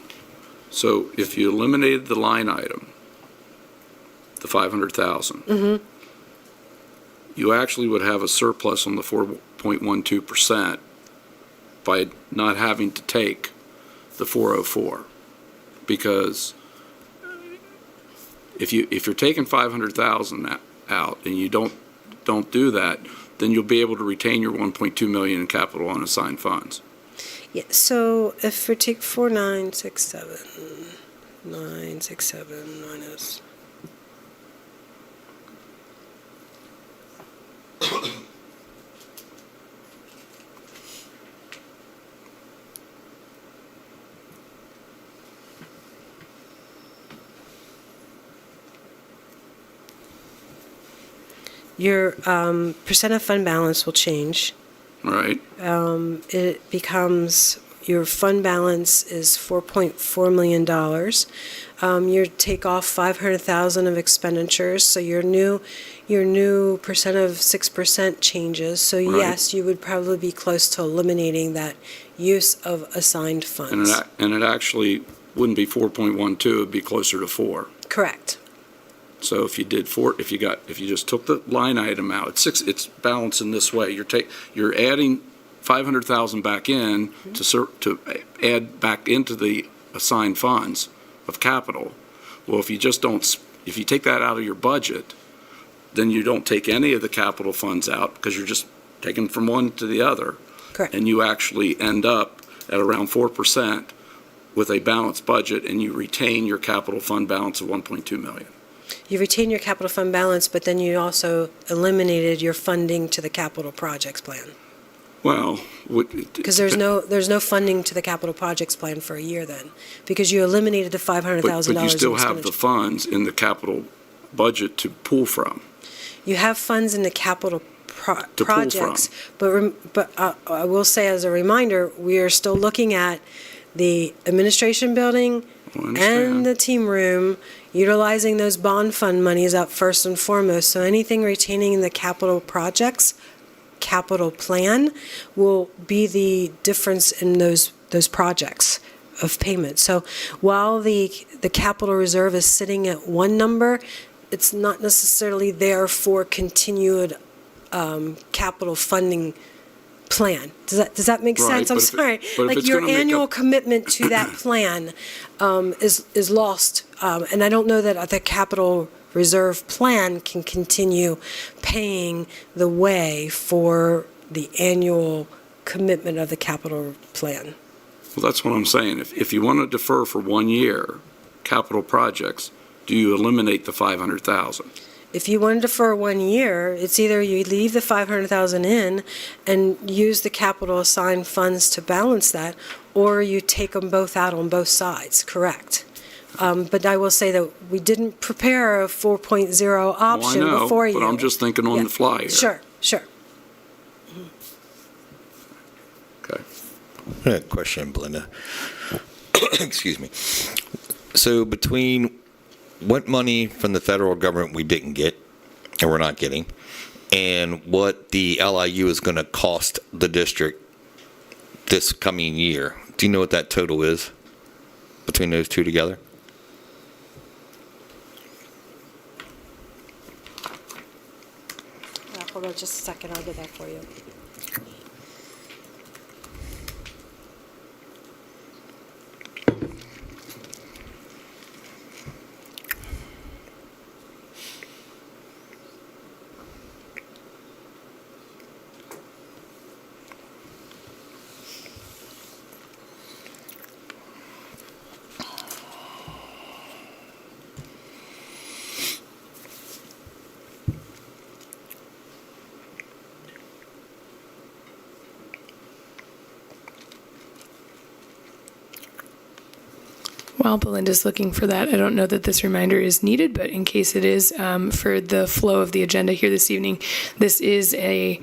So if you eliminated the line item, the 500,000, you actually would have a surplus on the 4.12% by not having to take the 404. Because if you're taking 500,000 out and you don't do that, then you'll be able to retain your 1.2 million in capital unassigned funds. Yeah, so if we take 967 minus. Your percent of fund balance will change. Right? It becomes, your fund balance is $4.4 million. You take off 500,000 of expenditures, so your new percent of 6% changes. So Right. yes, you would probably be close to eliminating that use of assigned funds. And it actually wouldn't be 4.12, it'd be closer to 4. Correct. So if you did if you just took the line item out, it's balanced in this way. You're adding 500,000 back in to add back into the assigned funds of capital. Well, if you take that out of your budget, then you don't take any of the capital funds out because you're just taking from one to the other. Correct. And you actually end up at around 4% with a balanced budget, and you retain your capital fund balance of 1.2 million. You retain your capital fund balance, but then you also eliminated your funding to the capital projects plan. Well, Because there's no funding to the capital projects plan for a year then, because you eliminated the $500,000. But you still in have the expenditure. funds in the capital budget to pull from. You have funds in the capital pull projects, but I will say as a reminder, we are still looking at the administration building I understand. and the team room, utilizing those bond fund monies up first and foremost. So anything retaining in the capital projects, capital plan, will be the difference in those projects of payment. So while the capital reserve is sitting at one number, it's not necessarily there for continued capital funding plan. Does that make Right, sense? I'm but if it- sorry. but if Like it's your gonna make annual up- commitment to that plan is lost. And I don't know that the capital reserve plan can continue paying the way for the annual commitment of the capital plan. Well, that's what I'm saying. If you want to defer for 1 year, capital projects, do you eliminate the 500,000? If you wanted to defer 1 year, it's either you leave the 500,000 in and use the capital assigned funds to balance that, or you take them both out on both sides, correct? But I will say that we didn't prepare a 4.0 option Well, I know, before you. but I'm just thinking on Yeah. the fly here. Sure. Okay. I have a question, Belinda. Excuse me. So between what money from the federal government we didn't get, and we're not getting, and what the LIU is going to cost the district this coming year, do you know what that total is between those two together? Hold on just a second, I'll get that for you. While Belinda's looking for that, I don't know that this reminder is needed, but in case it is, for the flow of the agenda here this evening, this is a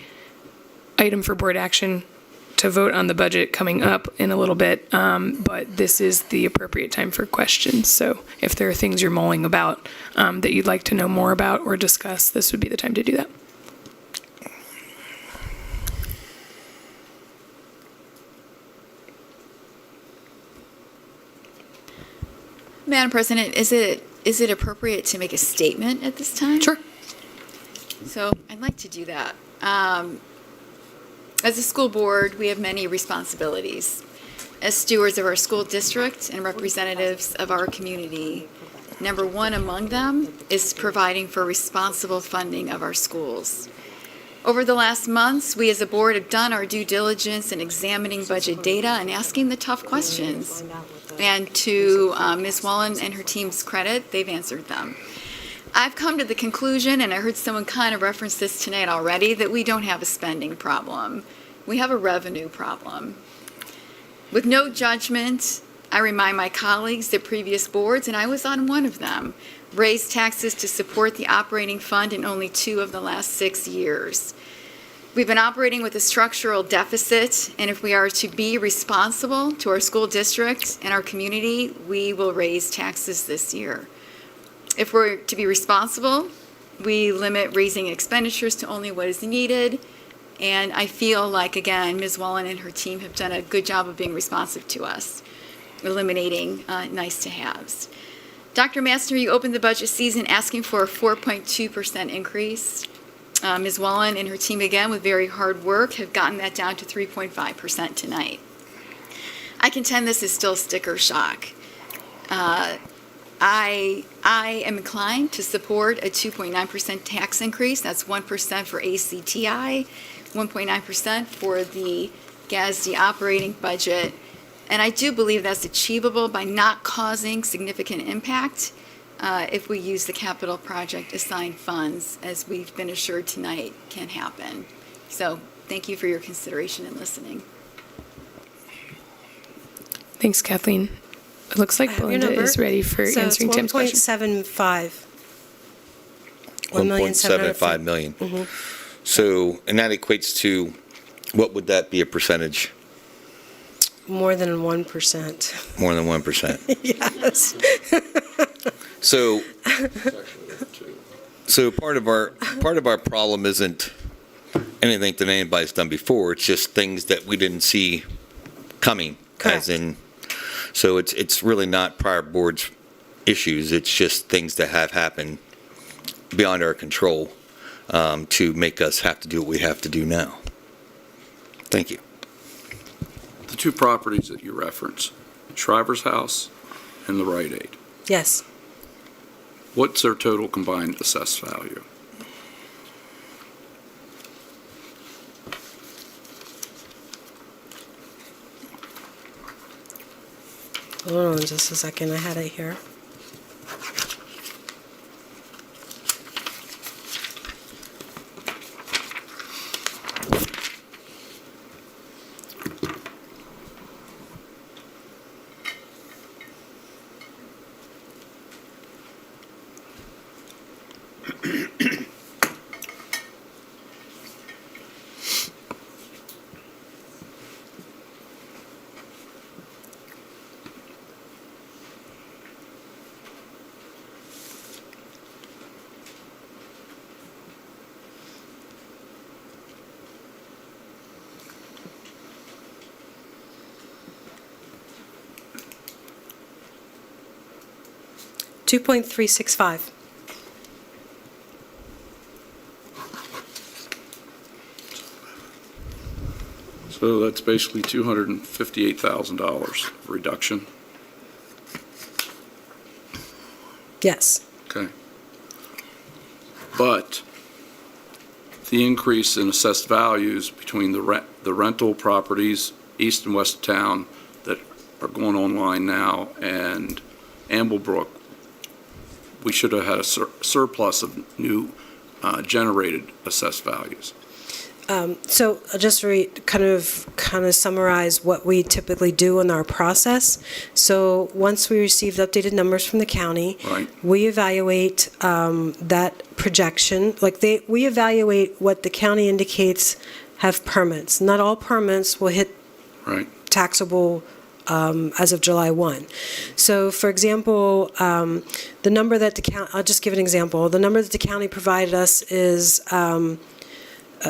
item for board action to vote on the budget coming up in a little bit, but this is the appropriate time for questions. So if there are things you're mulling about that you'd like to know more about or discuss, this would be the time to do that. Madam President, is it appropriate to make a statement at this time? Sure. So I'd like to do that. As a school board, we have many responsibilities. As stewards of our school district and representatives of our community, number one among them is providing for responsible funding of our schools. Over the last months, we as a board have done our due diligence in examining budget data and asking the tough questions. And to Ms. Wallen and her team's credit, they've answered them. I've come to the conclusion, and I heard someone kind of reference this tonight already, that we don't have a spending problem. We have a revenue problem. With no judgment, I remind my colleagues that previous boards, and I was on one of them, raised taxes to support the operating fund in only 2 of the last 6 years. We've been operating with a structural deficit, and if we are to be responsible to our school district and our community, we will raise taxes this year. If we're to be responsible, we limit raising expenditures to only what is needed, and I feel like, again, Ms. Wallen and her team have done a good job of being responsive to us, eliminating nice-to-haves. Dr. Mastner, you opened the budget season asking for a 4.2% increase. Ms. Wallen and her team, again, with very hard work, have gotten that down to 3.5% tonight. I contend this is still sticker shock. I am inclined to support a 2.9% tax increase. That's 1% for ACTI, 1.9% for the GASD operating budget. And I do believe that's achievable by not causing significant impact if we use the capital project assigned funds, as we've been assured tonight can happen. So thank you for your consideration and listening. Thanks, Kathleen. It looks like I have your Belinda number. is ready for So answering it's Tim's question. 1.75. 1.75 million. So, and that equates to, what would that be a percentage? More than 1%. More than 1%. Yes. So part of our problem isn't anything that anybody's done before. It's just things that we didn't see coming. Correct. As in, so it's really not prior board's issues. It's just things that have happened beyond our control to make us have to do what we have to do now. Thank you. The 2 properties that you reference, Shriver's House and the Rite Aid, Yes. what's their total combined assessed value? Hold on just a second. I had it here. $2.365. So that's basically $258,000 reduction. Yes. Okay. But the increase in assessed values between the rental properties east and west of town that are going online now and Amblebrook, we should have had a surplus of new generated assessed values. So I'll just kind of summarize what we typically do in our process. So once we receive the updated numbers from the county, Right. we evaluate that projection. We evaluate what the county indicates have permits. Not all permits will hit Right. taxable as of July 1. So, for example, the number that the county, I'll just give an example. The number that the county provided us is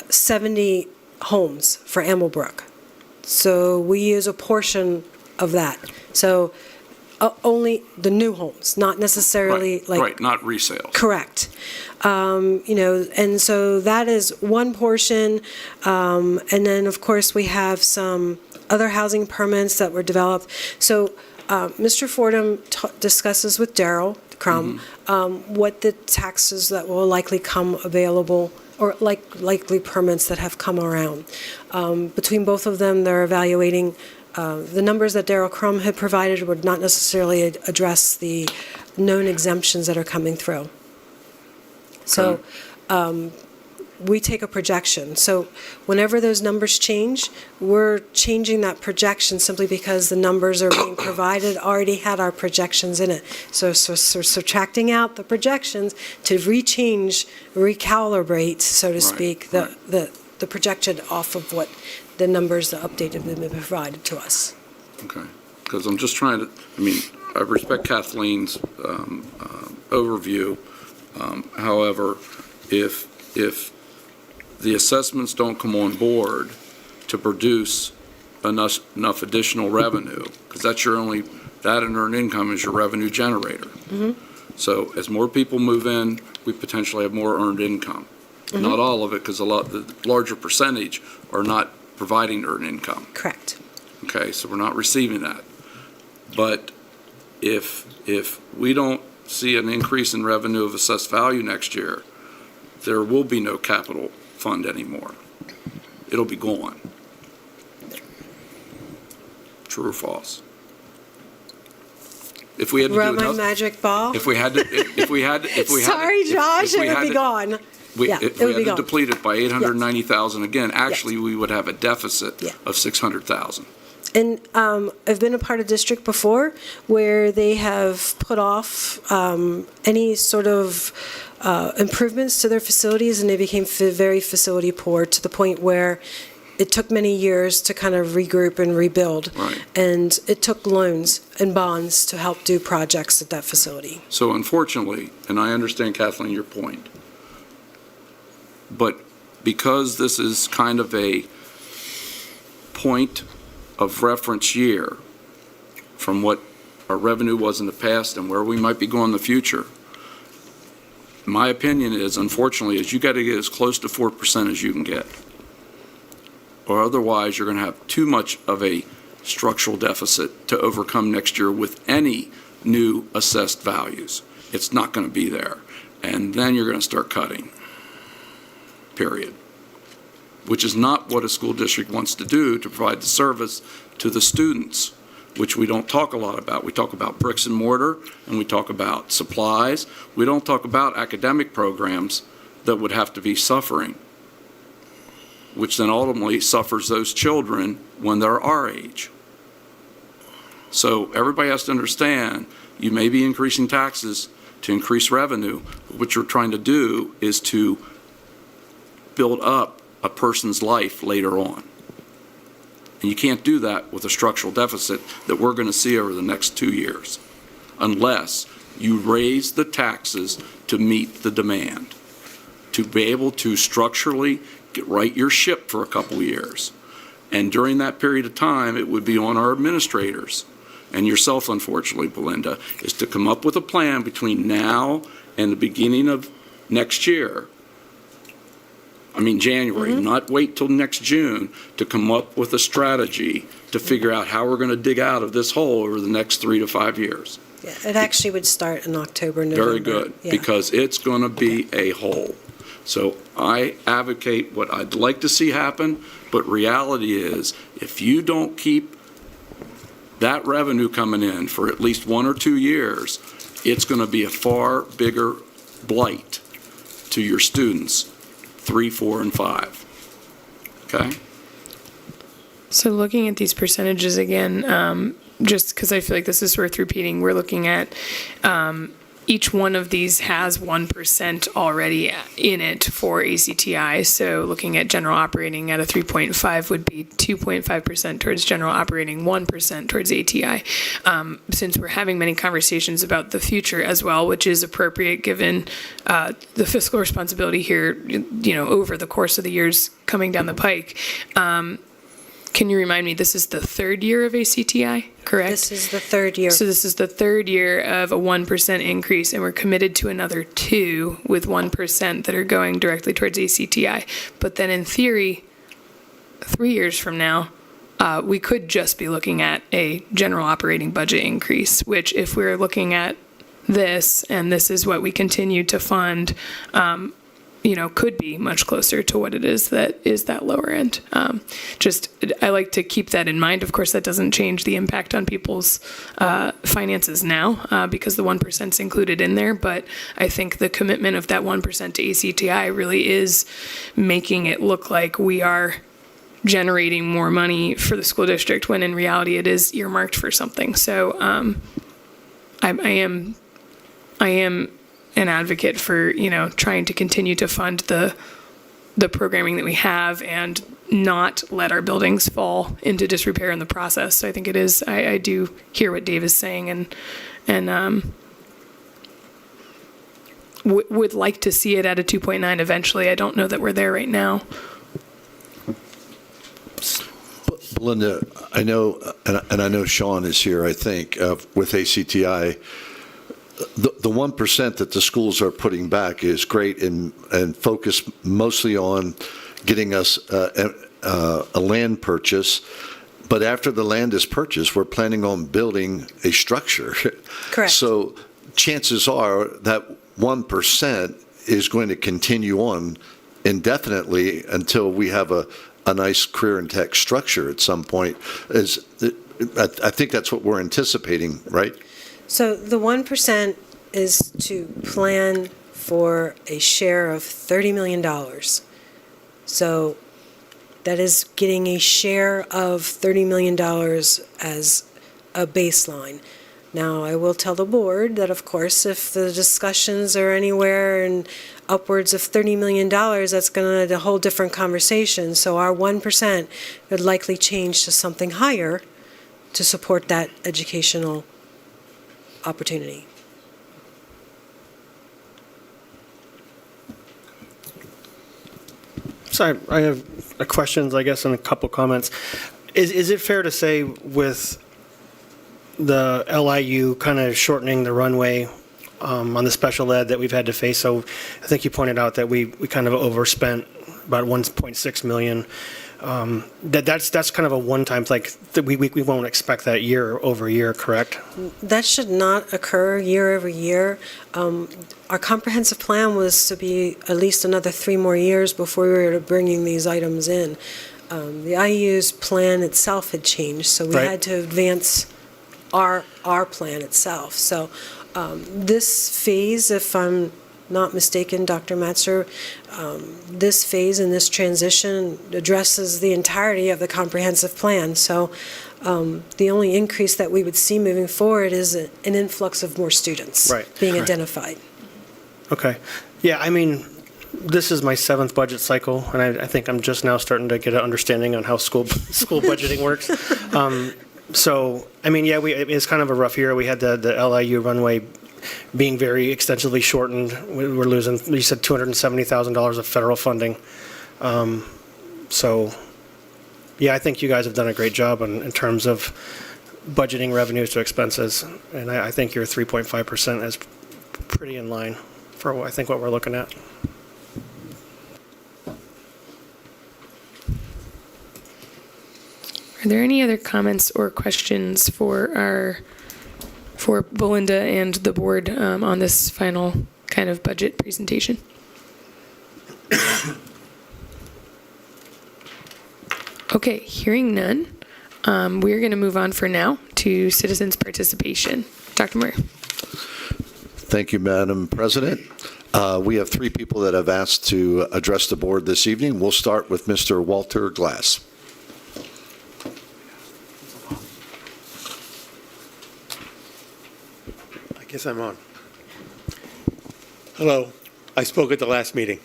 70 homes for Amblebrook. So we use a portion of that. So only the new homes, not necessarily Right, like. right, not resales. Correct. And so that is one portion. And then, of course, we have some other housing permits that were developed. So Mr. Fordham discusses with Daryl Crum what the taxes that will likely come available, or likely permits that have come around. Between both of them, they're evaluating the numbers that Daryl Crum had provided would not necessarily address the known exemptions that are coming through. So we take a projection. So whenever those numbers change, we're changing that projection simply because the numbers are being provided already had our projections in it. So subtracting out the projections to recalibrate, so to speak, the projection off of what the numbers, the updated, have been provided to us. Okay, because I'm just trying to, I respect Kathleen's overview. However, if the assessments don't come on board to produce enough additional revenue, because that's your only, that and earned income is your revenue generator. So as more people move in, we potentially have more earned income. Not all of it, because the larger percentage are not providing earned income. Correct. Okay, so we're not receiving that. But if we don't see an increase in revenue of assessed value next year, there will be no capital fund anymore. It'll be gone. True or false? If we had to Rub do my another, magic ball. if we had to, Sorry, Josh, it would be gone. Yeah, if it we would be had to gone. deplete it by 890,000 again, actually, we would have a deficit Yeah. of 600,000. And I've been a part of district before where they have put off any sort of improvements to their facilities, and they became very facility poor to the point where it took many years to kind of regroup and rebuild. Right. And it took loans and bonds to help do projects at that facility. So unfortunately, and I understand, Kathleen, your point, but because this is kind of a point of reference year from what our revenue was in the past and where we might be going in the future, my opinion is, unfortunately, is you got to get as close to 4% as you can get. Or otherwise, you're going to have too much of a structural deficit to overcome next year with any new assessed values. It's not going to be there. And then you're going to start cutting, period. Which is not what a school district wants to do to provide the service to the students, which we don't talk a lot about. We talk about bricks and mortar, and we talk about supplies. We don't talk about academic programs that would have to be suffering, which then ultimately suffers those children when they're our age. So everybody has to understand, you may be increasing taxes to increase revenue, but what you're trying to do is to build up a person's life later on. And you can't do that with a structural deficit that we're going to see over the next 2 years, unless you raise the taxes to meet the demand, to be able to structurally right your ship for a couple of years. And during that period of time, it would be on our administrators and yourself, unfortunately, Belinda, is to come up with a plan between now and the beginning of next year. January, not wait till next June to come up with a strategy to figure out how we're going to dig out of this hole over the next 3 to 5 years. Yeah, it actually would start in October, November. Very good, Yeah. because it's going to be a hole. So I advocate what I'd like to see happen, but reality is, if you don't keep that revenue coming in for at least 1 or 2 years, it's going to be a far bigger blight to your students, 3, 4, and 5. Okay? So looking at these percentages again, just because I feel like this is worth repeating, we're looking at each one of these has 1% already in it for ACTI. So looking at general operating at a 3.5 would be 2.5% towards general operating, 1% towards ATI. Since we're having many conversations about the future as well, which is appropriate given the fiscal responsibility here, over the course of the years coming down the pike. can you remind me, this is the third year of ACTI, correct? This is the third year. So this is the third year of a 1% increase, and we're committed to another 2 with 1% that are going directly towards ACTI. But then in theory, 3 years from now, we could just be looking at a general operating budget increase, which if we're looking at this, and this is what we continue to fund, could be much closer to what it is that lower end. I like to keep that in mind. Of course, that doesn't change the impact on people's finances now because the 1% is included in there. But I think the commitment of that 1% to ACTI really is making it look like we are generating more money for the school district when in reality it is earmarked for something. So I am an advocate for, trying to continue to fund the programming that we have and not let our buildings fall into disrepair in the process. So I think it is, I do hear what Dave is saying and would like to see it at a 2.9 eventually. I don't know that we're there right now. Belinda, I know, and I know Sean is here, I think, with ACTI. The 1% that the schools are putting back is great and focused mostly on getting us a land purchase. But after the land is purchased, we're planning on building a structure. Correct. So chances are that 1% is going to continue on indefinitely until we have a nice career and tech structure at some point. I think that's what we're anticipating, right? So the 1% is to plan for a share of $30 million. So that is getting a share of $30 million as a baseline. Now, I will tell the board that, of course, if the discussions are anywhere and upwards of $30 million, that's going to be a whole different conversation. So our 1% would likely change to something higher to support that educational opportunity. So I have questions, I guess, and a couple comments. Is it fair to say with the LIU kind of shortening the runway on the special ed that we've had to face? So I think you pointed out that we kind of overspent about $1.6 million. That's kind of a one-time, we won't expect that year over year, correct? That should not occur year over year. Our comprehensive plan was to be at least another 3 more years before we were bringing these items in. The IU's plan itself had changed, so we had to advance our plan itself. So this phase, if I'm not mistaken, Dr. Matzer, this phase and this transition addresses the entirety of the comprehensive plan. So the only increase that we would see moving forward is an influx of more students being identified. Okay. Yeah, I mean, this is my 7th budget cycle, and I think I'm just now starting to get an understanding on how school budgeting works. So, I mean, yeah, it's kind of a rough year. We had the LIU runway being very extensively shortened. We're losing, you said, $270,000 of federal funding. So, yeah, I think you guys have done a great job in terms of budgeting revenues to expenses, and I think your 3.5% is pretty in line for I think what we're looking at. Are there any other comments or questions for Belinda and the board on this final kind of budget presentation? Okay, hearing none, we're going to move on for now to citizens' participation. Dr. Murray. Thank you, Madam President. We have 3 people that have asked to address the board this evening. We'll start with Mr. Walter Glass. I guess I'm on. Hello. I spoke at the last meeting.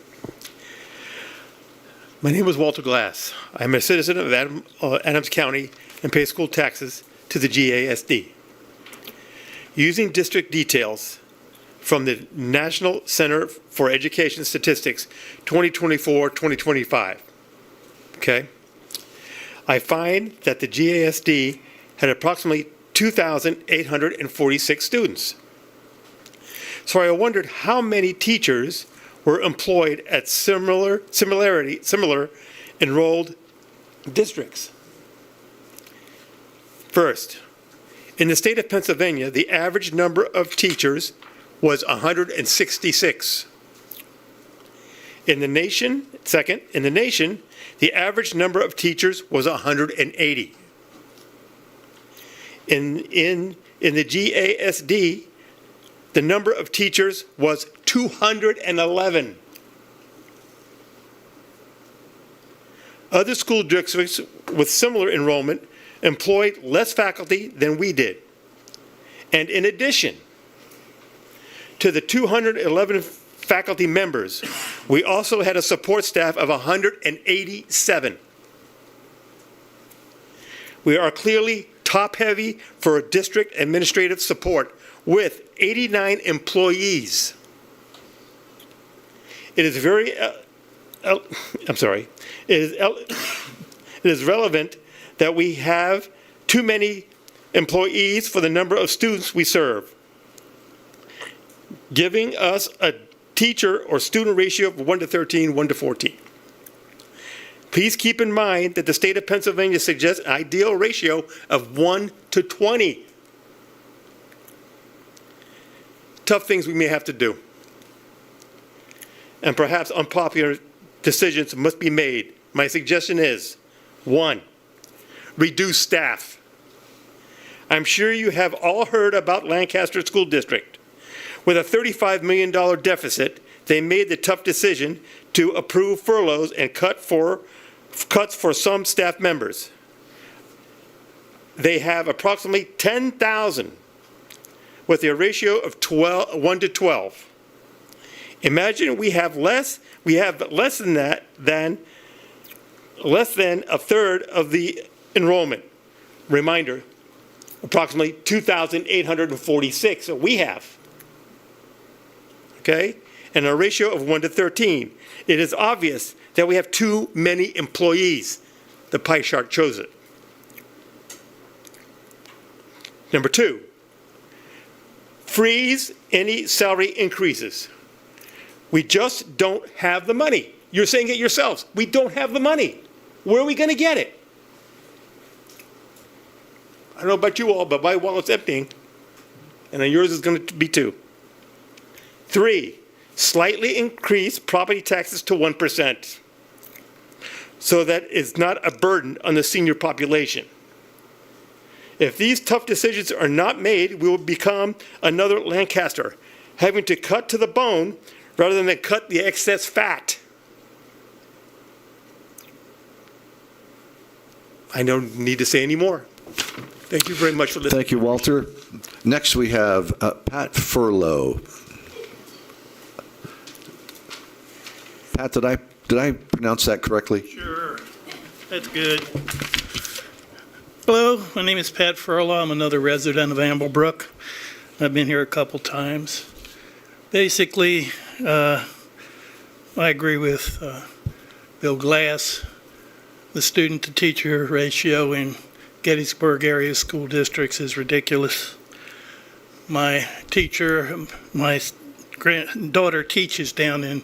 My name is Walter Glass. I'm a citizen of Adams County and pay school taxes to the GASD. Using district details from the National Center for Education Statistics 2024-2025. Okay? I find that the GASD had approximately 2,846 students. So I wondered how many teachers were employed at similar enrolled districts. First, in the state of Pennsylvania, the average number of teachers was 166. In the nation, the average number of teachers was 180. In the GASD, the number of teachers was 211. Other school districts with similar enrollment employed less faculty than we did. And in addition to the 211 faculty members, we also had a support staff of 187. We are clearly top-heavy for district administrative support with 89 employees. It is it is relevant that we have too many employees for the number of students we serve, giving us a teacher or student ratio of 1 to 13, 1 to 14. Please keep in mind that the state of Pennsylvania suggests an ideal ratio of 1 to 20. Tough things we may have to do. And perhaps unpopular decisions must be made. My suggestion is, 1, reduce staff. I'm sure you have all heard about Lancaster School District. With a $35 million deficit, they made the tough decision to approve furloughs and cuts for some staff members. They have approximately 10,000 with a ratio of 1 to 12. Imagine we have less than a third of the enrollment. Reminder, approximately 2,846 that we have. Okay? And a ratio of 1 to 13. It is obvious that we have too many employees. The pie chart shows it. Number 2, freeze any salary increases. We just don't have the money. You're saying it yourselves. We don't have the money. Where are we going to get it? I don't know about you all, but my wallet's emptying. And then yours is going to be too. 3, slightly increase property taxes to 1%. So that it's not a burden on the senior population. If these tough decisions are not made, we will become another Lancaster, having to cut to the bone rather than cut the excess fat. I don't need to say any more. Thank you very much for listening. Thank you, Walter. Next, we have Pat Furlow. Pat, did I pronounce that correctly? Sure, that's good. Hello, my name is Pat Furlow. I'm another resident of Amblebrook. I've been here a couple times. Basically, I agree with Bill Glass. The student-to-teacher ratio in Gettysburg area school districts is ridiculous. My daughter teaches down in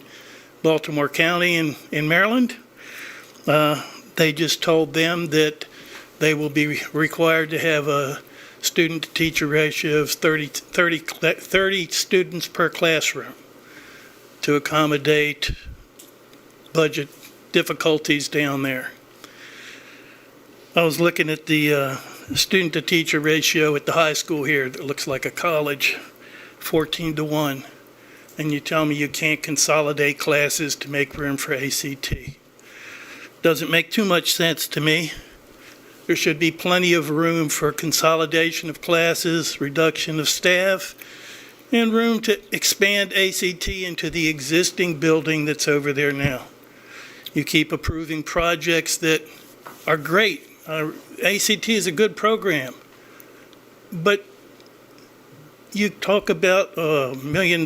Baltimore County in Maryland. They just told them that they will be required to have a student-to-teacher ratio of 30 students per classroom to accommodate budget difficulties down there. I was looking at the student-to-teacher ratio at the high school here that looks like a college, 14 to 1. And you tell me you can't consolidate classes to make room for ACT. Doesn't make too much sense to me. There should be plenty of room for consolidation of classes, reduction of staff, and room to expand ACT into the existing building that's over there now. You keep approving projects that are great. ACT is a good program, but you talk about $1 million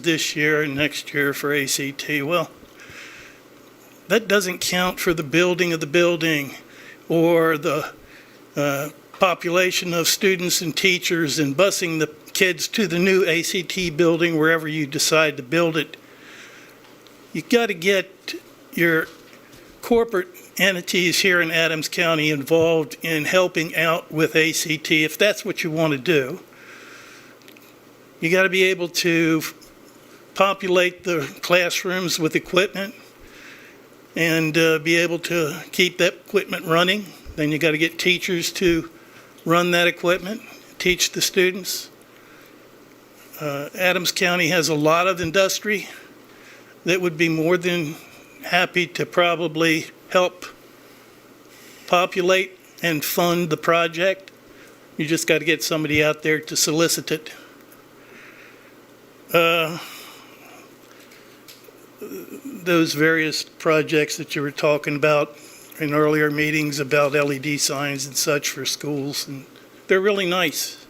this year and next year for ACT. Well, that doesn't count for the building of the building. or the population of students and teachers and busing the kids to the new ACT building wherever you decide to build it. You got to get your corporate entities here in Adams County involved in helping out with ACT if that's what you want to do. You got to be able to populate the classrooms with equipment and be able to keep that equipment running. Then you got to get teachers to run that equipment, teach the students. Adams County has a lot of industry that would be more than happy to probably help populate and fund the project. You just got to get somebody out there to solicit it. Those various projects that you were talking about in earlier meetings about LED signs and such for schools, and they're really nice.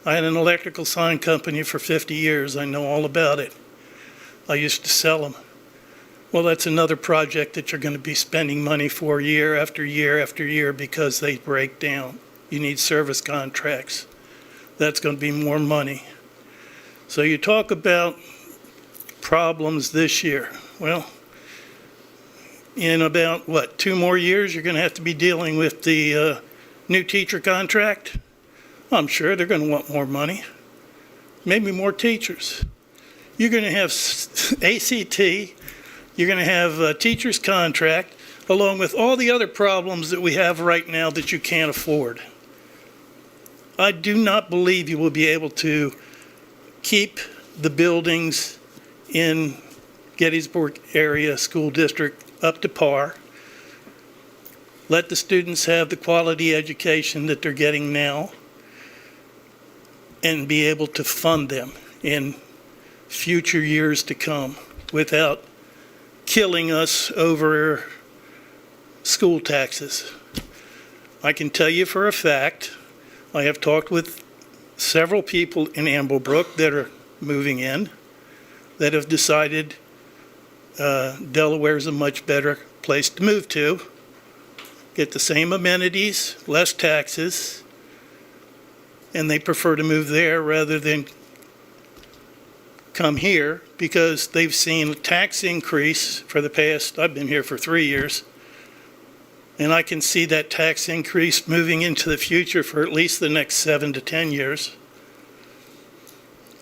I had an electrical sign company for 50 years. I know all about it. I used to sell them. Well, that's another project that you're going to be spending money for year after year after year because they break down. You need service contracts. That's going to be more money. So you talk about problems this year. Well, in about, 2 more years, you're going to have to be dealing with the new teacher contract. I'm sure they're going to want more money, maybe more teachers. You're going to have ACT, you're going to have a teacher's contract, along with all the other problems that we have right now that you can't afford. I do not believe you will be able to keep the buildings in Gettysburg area school district up to par. Let the students have the quality education that they're getting now and be able to fund them in future years to come without killing us over school taxes. I can tell you for a fact, I have talked with several people in Amblebrook that are moving in that have decided Delaware is a much better place to move to. Get the same amenities, less taxes, and they prefer to move there rather than come here because they've seen a tax increase for the past, I've been here for 3 years, and I can see that tax increase moving into the future for at least the next 7 to 10 years.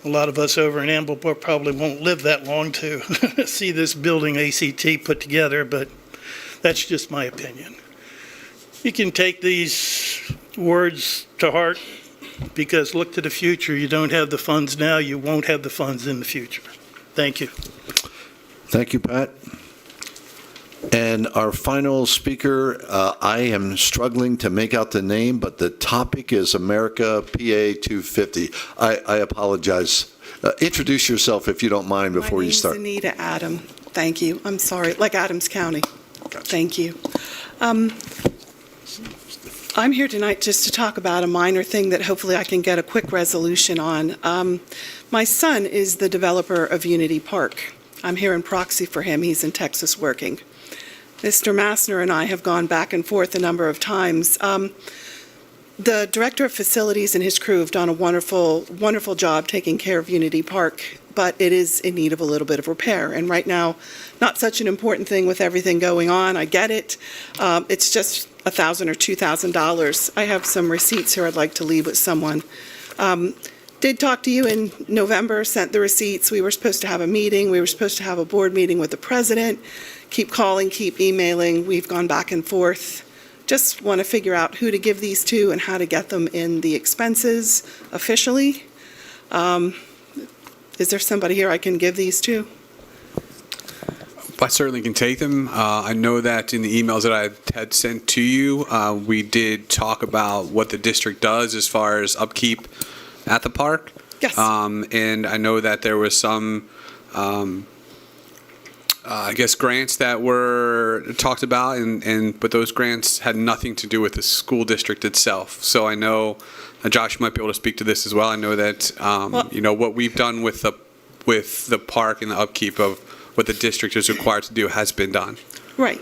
A lot of us over in Amblebrook probably won't live that long to see this building ACT put together, but that's just my opinion. You can take these words to heart because look to the future. You don't have the funds now, you won't have the funds in the future. Thank you. Thank you, Pat. And our final speaker, I am struggling to make out the name, but the topic is America PA 250. I apologize. Introduce yourself if you don't mind before you start. My name's Anita Adam. Thank you. I'm sorry, like Adams County. Thank you. I'm here tonight just to talk about a minor thing that hopefully I can get a quick resolution on. My son is the developer of Unity Park. I'm here in proxy for him. He's in Texas working. Mr. Massner and I have gone back and forth a number of times. The director of facilities and his crew have done a wonderful, wonderful job taking care of Unity Park, but it is in need of a little bit of repair. And right now, not such an important thing with everything going on. I get it. It's just $1,000 or $2,000. I have some receipts here I'd like to leave with someone. Did talk to you in November, sent the receipts. We were supposed to have a meeting. We were supposed to have a board meeting with the president. Keep calling, keep emailing. We've gone back and forth. Just want to figure out who to give these to and how to get them in the expenses officially. Is there somebody here I can give these to? I certainly can take them. I know that in the emails that I had sent to you, we did talk about what the district does as far as upkeep at the park. Yes. And I know that there was some, I guess, grants that were talked about, but those grants had nothing to do with the school district itself. So I know Josh might be able to speak to this as well. I know that what we've done with the park and the upkeep of what the district is required to do has been done. Right.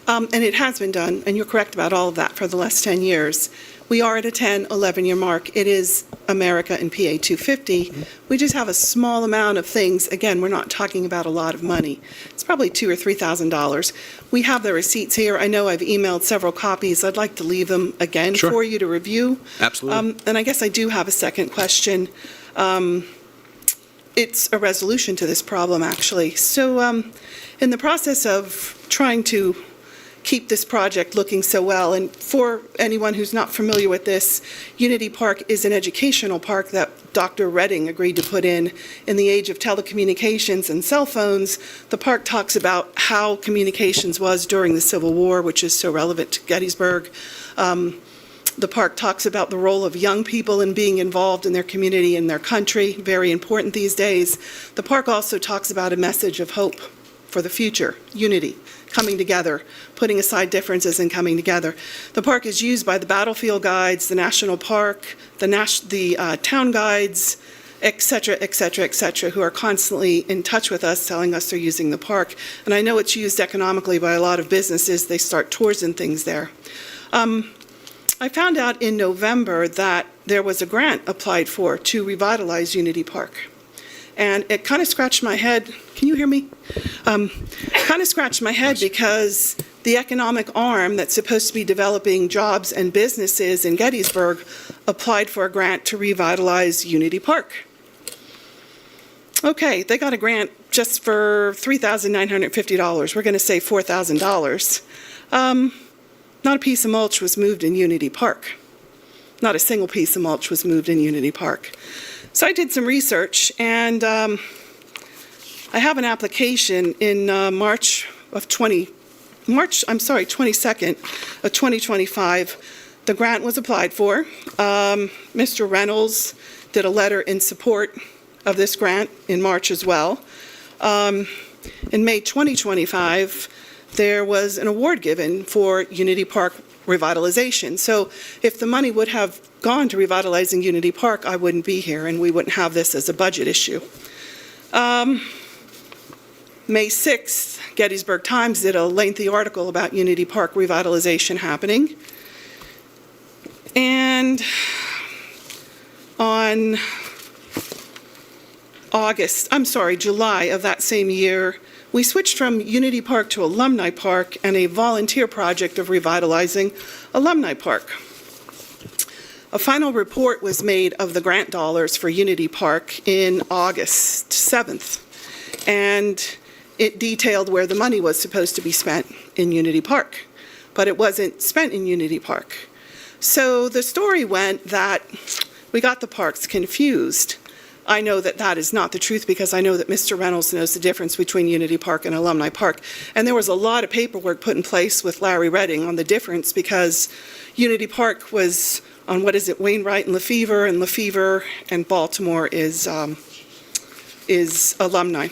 And it has been done, and you're correct about all of that for the last 10 years. We are at a 10, 11-year mark. It is America and PA 250. We just have a small amount of things. Again, we're not talking about a lot of money. It's probably $2,000 or $3,000. We have the receipts here. I know I've emailed several copies. I'd like to leave them again for you to review. Absolutely. And I guess I do have a second question. It's a resolution to this problem, actually. So in the process of trying to keep this project looking so well, and for anyone who's not familiar with this, Unity Park is an educational park that Dr. Redding agreed to put in the age of telecommunications and cell phones. The park talks about how communications was during the Civil War, which is so relevant to Gettysburg. The park talks about the role of young people in being involved in their community and their country, very important these days. The park also talks about a message of hope for the future, unity, coming together, putting aside differences and coming together. The park is used by the battlefield guides, the national park, the town guides, et cetera, et cetera, et cetera, who are constantly in touch with us, telling us they're using the park. And I know it's used economically by a lot of businesses. They start tours and things there. I found out in November that there was a grant applied for to revitalize Unity Park. And it kind of scratched my head. Can you hear me? Kind of scratched my head because the economic arm that's supposed to be developing jobs and businesses in Gettysburg applied for a grant to revitalize Unity Park. Okay, they got a grant just for $3,950. We're going to say $4,000. Not a piece of mulch was moved in Unity Park. Not a single piece of mulch was moved in Unity Park. So I did some research, and I have an application in March 22nd of 2025. The grant was applied for. Mr. Reynolds did a letter in support of this grant in March as well. In May 2025, there was an award given for Unity Park revitalization. So if the money would have gone to revitalizing Unity Park, I wouldn't be here and we wouldn't have this as a budget issue. May 6th, Gettysburg Times did a lengthy article about Unity Park revitalization happening. And on July of that same year, we switched from Unity Park to Alumni Park and a volunteer project of revitalizing Alumni Park. A final report was made of the grant dollars for Unity Park in August 7th, and it detailed where the money was supposed to be spent in Unity Park, but it wasn't spent in Unity Park. So the story went that we got the parks confused. I know that that is not the truth because I know that Mr. Reynolds knows the difference between Unity Park and Alumni Park. And there was a lot of paperwork put in place with Larry Redding on the difference because Unity Park was on, Wainwright and Lefevre and Baltimore is alumni.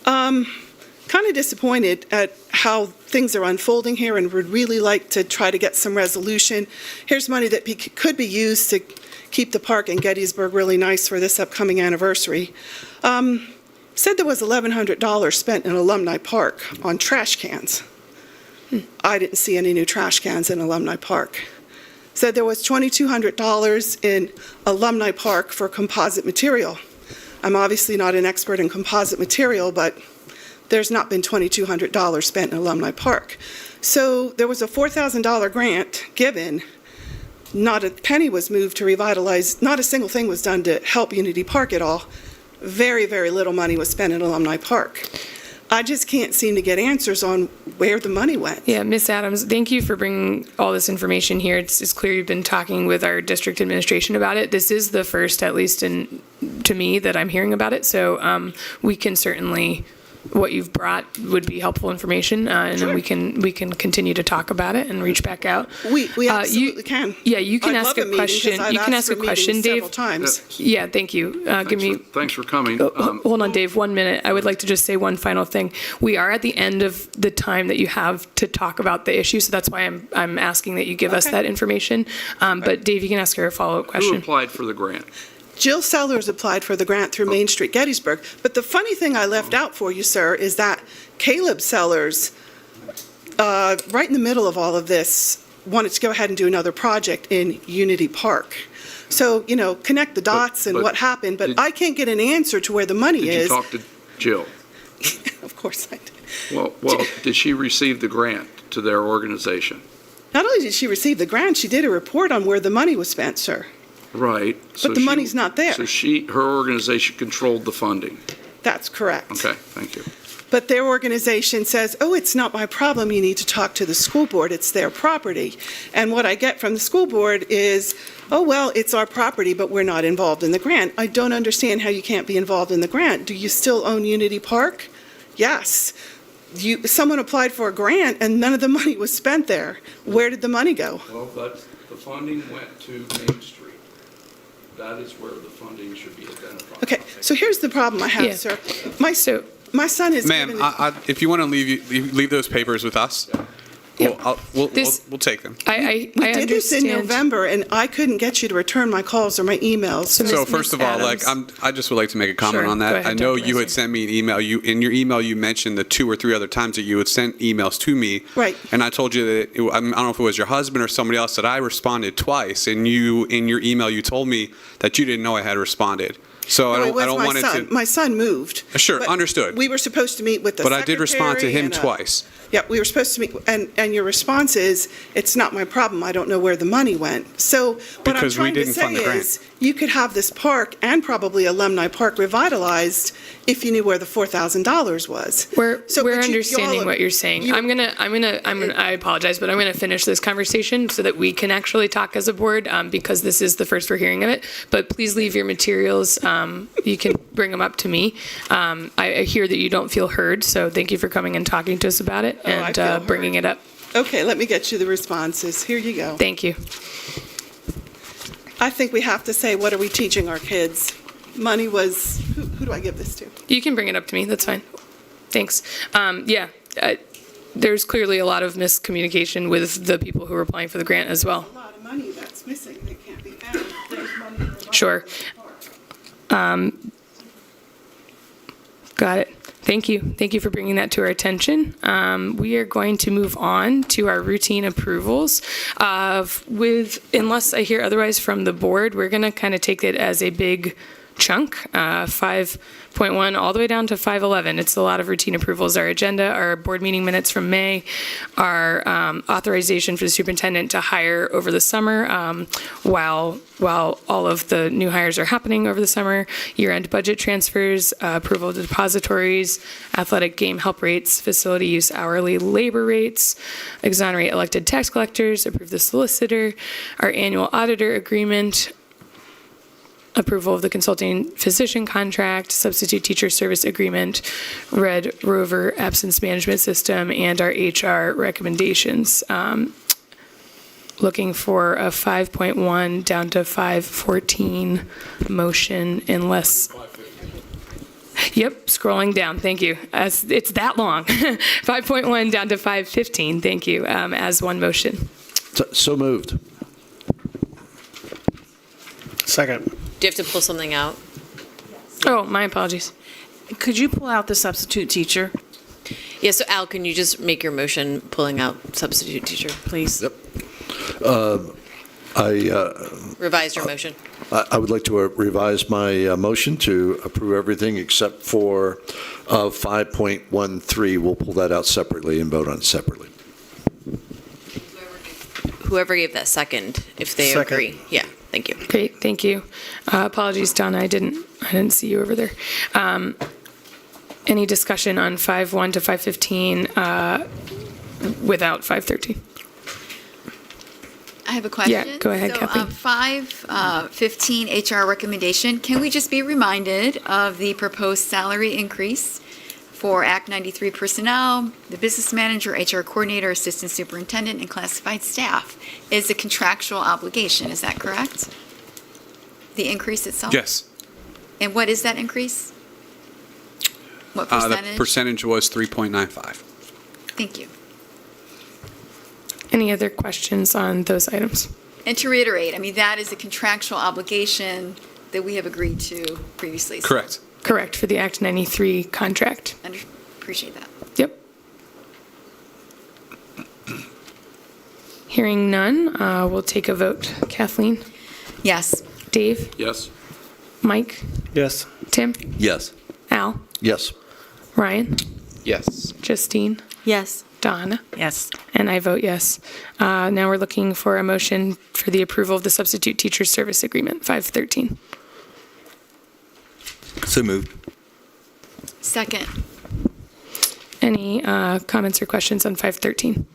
Kind of disappointed at how things are unfolding here and would really like to try to get some resolution. Here's money that could be used to keep the park in Gettysburg really nice for this upcoming anniversary. Said there was $1,100 spent in Alumni Park on trash cans. I didn't see any new trash cans in Alumni Park. Said there was $2,200 in Alumni Park for composite material. I'm obviously not an expert in composite material, but there's not been $2,200 spent in Alumni Park. So there was a $4,000 grant given. Not a penny was moved to revitalize, not a single thing was done to help Unity Park at all. Very, very little money was spent in Alumni Park. I just can't seem to get answers on where the money went. Yeah, Ms. Adams, thank you for bringing all this information here. It's clear you've been talking with our district administration about it. This is the first, at least to me, that I'm hearing about it. So we can certainly, what you've brought would be helpful information, and Sure. then we can continue to talk about it and reach back out. We absolutely can. Yeah, you can I'd ask love a meeting, 'cause question. I've You can asked ask a for question, meetings Dave. several times. Yeah, thank you. Thanks for coming. Hold on, Dave, 1 minute. I would like to just say one final thing. We are at the end of the time that you have to talk about the issue, so that's why I'm asking that you give us that information. But Dave, you can ask her a follow-up Who question. applied for the grant? Jill Sellers applied for the grant through Main Street Gettysburg. But the funny thing I left out for you, sir, is that Caleb Sellers right in the middle of all of this, wanted to go ahead and do another project in Unity Park. So, connect the dots and but what happened, but did- I can't get an answer to where the money Did you is. talk to Jill? Of course I did. Well, did she receive the grant to their organization? Not only did she receive the grant, she did a report on where the money was spent, sir. Right. But the money's not there. So her organization controlled the funding. That's correct. Okay, thank you. But their organization says, oh, it's not my problem, you need to talk to the school board, it's their property. And what I get from the school board is, oh, well, it's our property, but we're not involved in the grant. I don't understand how you can't be involved in the grant. Do you still own Unity Park? Yes. Someone applied for a grant and none of the money was spent there. Where did the money go? Well, the funding went to Main Street. That is where the funding should be identified. Okay, so here's the problem I have, Yeah. sir. My son is Ma'am, given... if you want to leave those papers with us, we'll take them. I We did this in understand. November, and I couldn't get you to return my calls or my emails. So first of all, I just would like to make a comment Sure, on go that. ahead, I know Dr. you had Messer. sent me an email. In your email, you mentioned the 2 or 3 other times that you had sent emails to me. Right. And I told you that, I don't know if it was your husband or somebody else, that I responded twice. And in your email, you told me that you didn't know I had responded. So I No, it was don't my want it son. to. My son moved. Sure, But understood. We were supposed to meet with the But I did respond to secretary him and, twice. Yeah, we were supposed to meet, and your response is, it's not my problem, I don't know where the money went. So what I'm Because we trying to didn't say fund the grant. is, you could have this park and probably Alumni Park revitalized if you knew where the $4,000 was. We're So, but you- understanding y'all- what you're saying. you- I apologize, but I'm gonna finish this conversation so that we can actually talk as a board, because this is the first we're hearing of it. But please leave your materials. You can bring them up to me. I hear that you don't feel heard, so thank you for coming and talking to us about it I and feel bringing it up. Okay, let me get you the responses. Here you go. Thank you. I think we have to say, what are we teaching our kids? Money was, who do I give this to? You can bring it up to me. That's fine. Thanks. There's clearly a lot of miscommunication with the people who are applying for the grant as well. A lot of money that's missing that can't be found. There's money in the Sure. Got it. Thank you. Thank you for bringing that to our attention. We are going to move on to our routine approvals. Unless I hear otherwise from the board, we're going to kind of take it as a big chunk, 5.1 all the way down to 511. It's a lot of routine approvals. Our agenda, our board meeting minutes from May, our authorization for the superintendent to hire over the summer while all of the new hires are happening over the summer, year-end budget transfers, approval of depositories, athletic game help rates, facility use hourly labor rates, exonerate elected tax collectors, approve the solicitor, our annual auditor agreement, approval of the consulting physician contract, substitute teacher service agreement, Red Rover absence management system, and our HR recommendations. Looking for a 5.1 down to 514 motion unless. Yep, scrolling down, thank you. It's that long. 5.1 down to 515, thank you, as one motion. So moved. Second. Do you have to pull something out? Oh, my apologies. Could you pull out the substitute teacher? Yeah, so Al, can you just make your motion pulling out substitute teacher, please? Yep. Revise your motion. I would like to revise my motion to approve everything except for 5.13. We'll pull that out separately and vote on it separately. Whoever gave that second, if they Second. agree. Yeah, thank you. Great, thank you. Apologies, Donna, I didn't see you over there. Any discussion on 5.1 to 5.15 without 5.13? I have a question. Yeah, go ahead, Kathleen. 515 HR recommendation, can we just be reminded of the proposed salary increase for Act 93 personnel, the business manager, HR coordinator, assistant superintendent, and classified staff is a contractual obligation, is that correct? The increase itself? Yes. And what is that increase? What The percentage? percentage was 3.95. Thank you. Any other questions on those items? And to reiterate, I mean, that is a contractual obligation that we have agreed to previously. so Correct. Correct, for the Act 93 contract. Appreciate that. Yep. Hearing none, we'll take a vote. Kathleen? Yes. Dave? Yes. Mike? Yes. Tim? Yes. Al? Yes. Ryan? Yes. Justine? Yes. Donna? Yes. And I vote yes. Now we're looking for a motion for the approval of the substitute teacher service agreement, 513. So moved. Second. Any comments or questions on 513?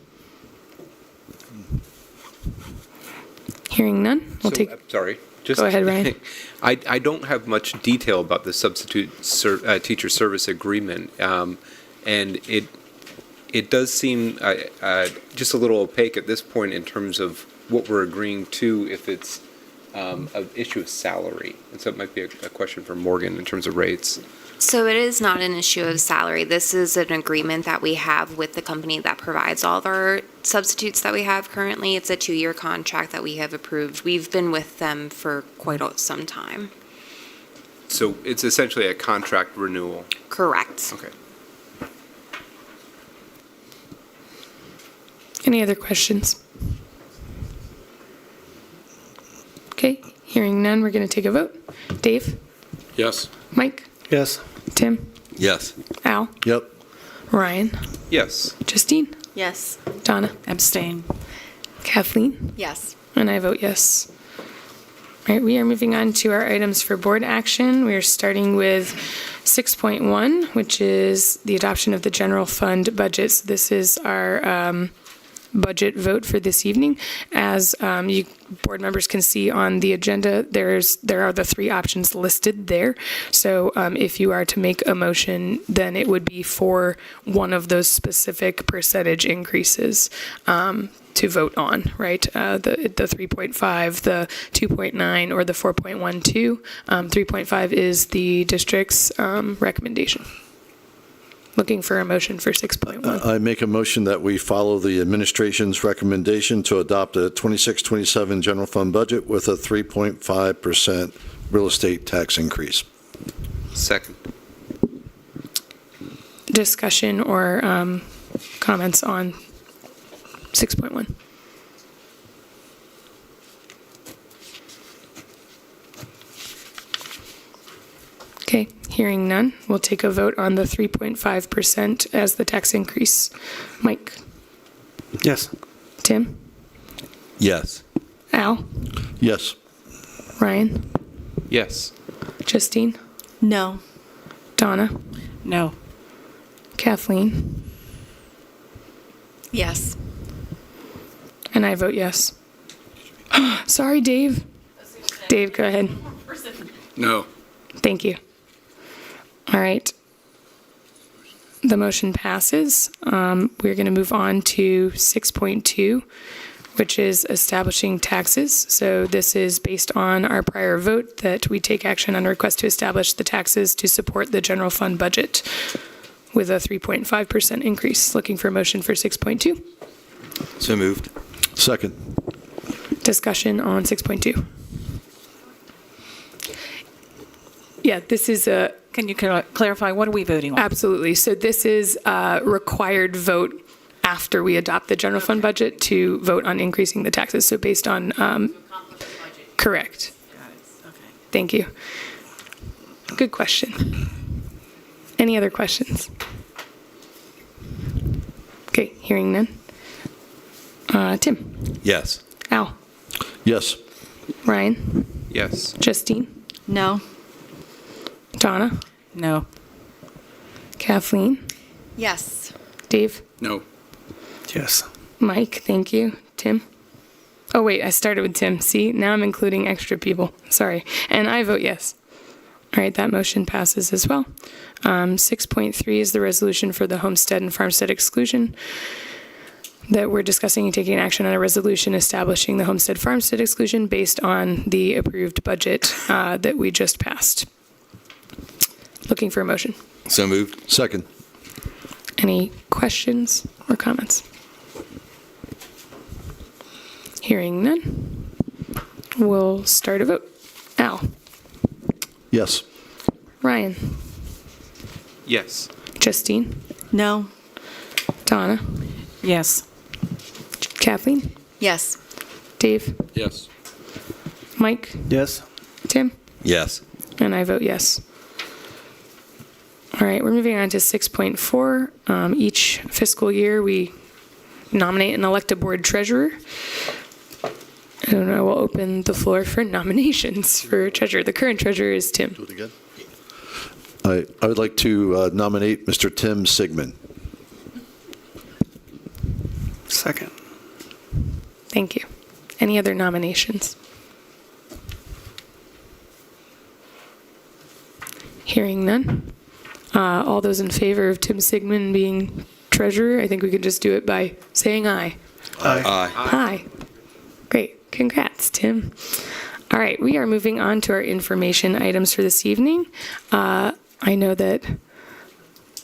Hearing none, we'll take. Sorry. Just, Go ahead, Ryan. I don't have much detail about the substitute teacher service agreement, and it does seem just a little opaque at this point in terms of what we're agreeing to if it's an issue of salary. And so it might be a question for Morgan in terms of rates. So it is not an issue of salary. This is an agreement that we have with the company that provides all of our substitutes that we have currently. It's a 2-year contract that we have approved. We've been with them for quite some time. So it's essentially a contract renewal. Correct. Okay. Any other questions? Okay, hearing none, we're going to take a vote. Dave? Yes. Mike? Yes. Tim? Yes. Al? Yep. Ryan? Yes. Justine? Yes. Donna? Abstain. Kathleen? Yes. And I vote yes. All right, we are moving on to our items for board action. We are starting with 6.1, which is the adoption of the general fund budget. So this is our budget vote for this evening. As you board members can see on the agenda, there are the 3 options listed there. So if you are to make a motion, then it would be for one of those specific percentage increases to vote on, right? The 3.5, the 2.9, or the 4.12. 3.5 is the district's recommendation. Looking for a motion for 6.1. I make a motion that we follow the administration's recommendation to adopt a 26-27 general fund budget with a 3.5% real estate tax increase. Second. Discussion or comments on 6.1? Okay, hearing none, we'll take a vote on the 3.5% as the tax increase. Mike? Yes. Tim? Yes. Al? Yes. Ryan? Yes. Justine? No. Donna? No. Kathleen? Yes. And I vote yes. Sorry, Dave. Dave, go ahead. No. Thank you. All right. The motion passes. We're going to move on to 6.2, which is establishing taxes. So this is based on our prior vote that we take action on a request to establish the taxes to support the general fund budget with a 3.5% increase. Looking for a motion for 6.2. So moved. Second. Discussion on 6.2. Yeah, this is a... Can you clarify, what are we voting on? Absolutely. So this is a required vote after we adopt the general fund budget to vote on increasing the taxes. So based on... correct. Thank you. Good question. Any other questions? Okay, hearing none. Tim? Yes. Al? Yes. Ryan? Yes. Justine? No. Donna? No. Kathleen? Yes. Dave? No. Yes. Mike, thank you. Tim? Oh, wait, I started with Tim. See, now I'm including extra people. Sorry. And I vote yes. All right, that motion passes as well. 6.3 is the resolution for the homestead and farmstead exclusion that we're discussing and taking action on a resolution establishing the homestead farmstead exclusion based on the approved budget that we just passed. Looking for a motion. So moved. Second. Any questions or comments? Hearing none, we'll start a vote. Al? Yes. Ryan? Yes. Justine? No. Donna? Yes. Kathleen? Yes. Dave? Yes. Mike? Yes. Tim? Yes. And I vote yes. All right, we're moving on to 6.4. Each fiscal year, we nominate and elect a board treasurer. I don't know, we'll open the floor for nominations for treasurer. The current treasurer is Tim. Do it again. I would like to nominate Mr. Tim Sigmund. Second. Thank you. Any other nominations? Hearing none. All those in favor of Tim Sigmund being treasurer, I think we could just do it by saying aye. Aye. Aye. Great. Congrats, Tim. All right, we are moving on to our information items for this evening. I know that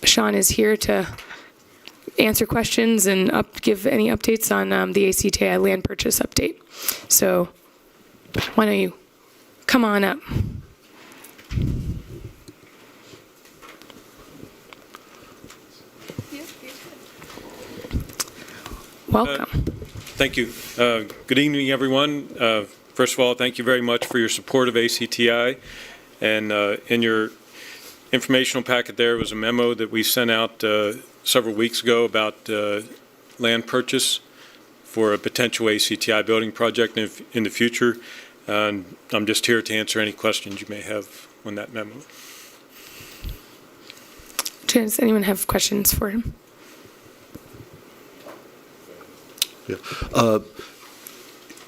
Sean is here to answer questions and give any updates on the ACTI land purchase update. So why don't you come on up? Welcome. Thank you. Good evening, everyone. First of all, thank you very much for your support of ACTI. And in your informational packet there was a memo that we sent out several weeks ago about land purchase for a potential ACTI building project in the future. And I'm just here to answer any questions you may have on that memo. Does anyone have questions for him? Yeah.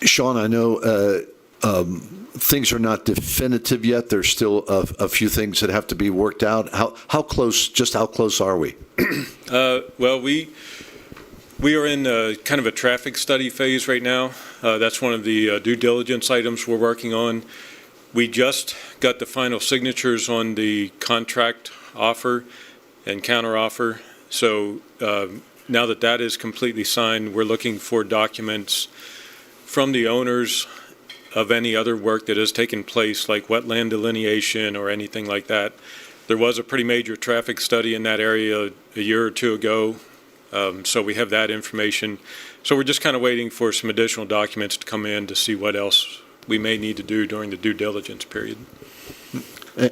Sean, I know things are not definitive yet. There's still a few things that have to be worked out. How close are we? Well, we are in kind of a traffic study phase right now. That's one of the due diligence items we're working on. We just got the final signatures on the contract offer and counteroffer. So now that that is completely signed, we're looking for documents from the owners of any other work that has taken place, like wetland delineation or anything like that. There was a pretty major traffic study in that area a year or two ago, so we have that information. So we're just kind of waiting for some additional documents to come in to see what else we may need to do during the due diligence period.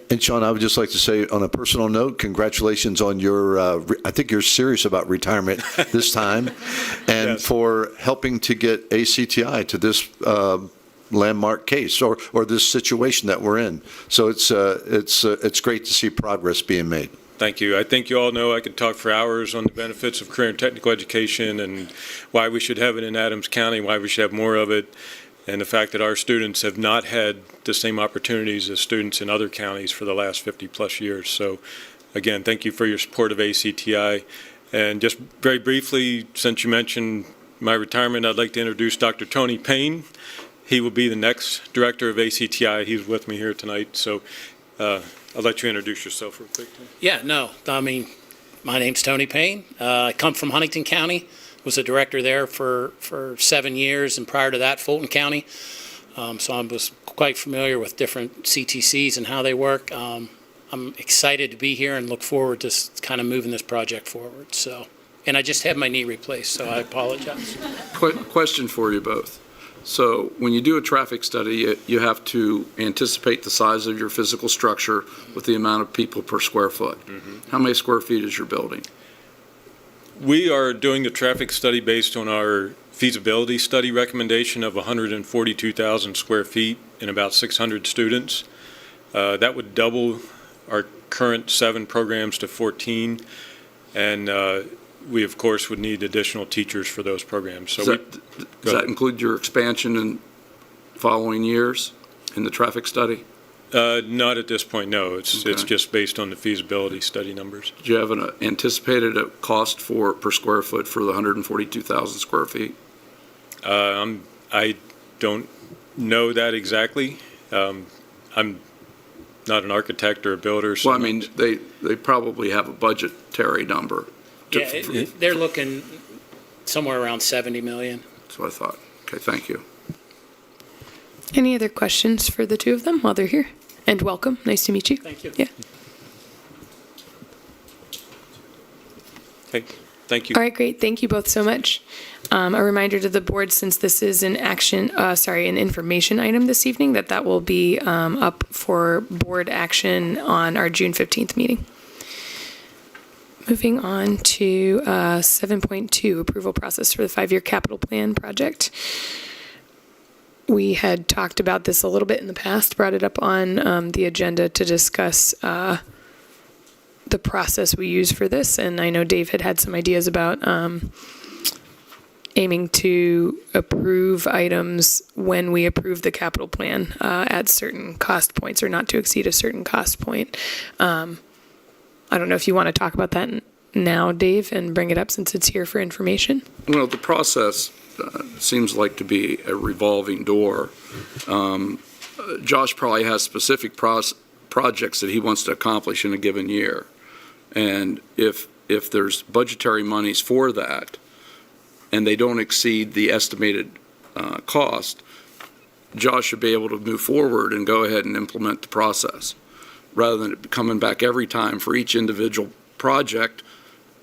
And Sean, I would just like to say, on a personal note, congratulations on your, I think you're serious about retirement this time, and Yes. for helping to get ACTI to this landmark case or this situation that we're in. So it's great to see progress being made. Thank you. I think you all know I could talk for hours on the benefits of career and technical education and why we should have it in Adams County, why we should have more of it, and the fact that our students have not had the same opportunities as students in other counties for the last 50-plus years. So, again, thank you for your support of ACTI. And just very briefly, since you mentioned my retirement, I'd like to introduce Dr. Tony Payne. He will be the next director of ACTI. He's with me here tonight. So I'll let you introduce yourself real quick. Yeah, no, I mean, my name's Tony Payne. I come from Huntington County, was a director there for 7 years, and prior to that, Fulton County. So I was quite familiar with different CTCs and how they work. I'm excited to be here and look forward to kind of moving this project forward. So, and I just had my knee replaced, so I apologize. Question for you both. So when you do a traffic study, you have to anticipate the size of your physical structure with the amount of people per square foot. Mm-hmm. How many square feet is your building? We are doing the traffic study based on our feasibility study recommendation of 142,000 square feet and about 600 students. That would double our current 7 programs to 14, and we, of course, would need additional teachers for those programs. So does that include your expansion in following years in the traffic study? Not at this point, no. It's Okay. just based on the feasibility study numbers. Do you have an anticipated cost per square foot for the 142,000 square feet? I don't know that exactly. I'm not an architect or a builder. So Well, I mean, they probably have a budgetary number. Yeah, they're looking somewhere around 70 million. That's what I thought. Okay, thank you. Any other questions for the two of them while they're here? And welcome. Nice to meet you. Thank you. Yeah. Okay. Thank you. All right, great. Thank you both so much. A reminder to the board, since this is an an information item this evening, that will be up for board action on our June 15th meeting. Moving on to 7.2, approval process for the 5-year capital plan project. We had talked about this a little bit in the past, brought it up on the agenda to discuss the process we use for this, and I know Dave had some ideas about aiming to approve items when we approve the capital plan at certain cost points or not to exceed a certain cost point. I don't know if you want to talk about that now, Dave, and bring it up since it's here for information. Well, the process seems like to be a revolving door. Josh probably has specific projects that he wants to accomplish in a given year. And if there's budgetary monies for that and they don't exceed the estimated cost, Josh should be able to move forward and go ahead and implement the process, rather than it coming back every time for each individual project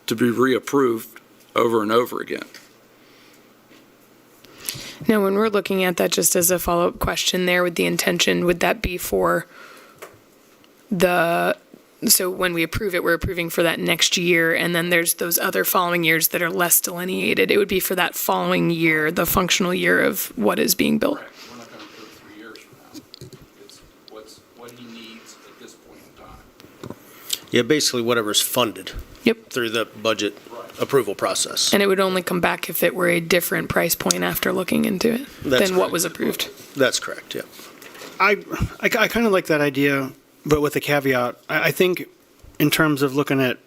to be reapproved over and over again. Now, when we're looking at that, just as a follow-up question there with the intention, would that be for so when we approve it, we're approving for that next year, and then there's those other following years that are less delineated. It would be for that following year, the functional year of what is being built. Correct. We're not going to approve 3 years from now. It's what he needs at this point in time. Yeah, basically whatever's funded. Yep. Through the budget approval process. And it would only come back if it were a different price point after looking into it than what was approved. That's correct, yeah. I kind of like that idea, but with a caveat. I think in terms of looking at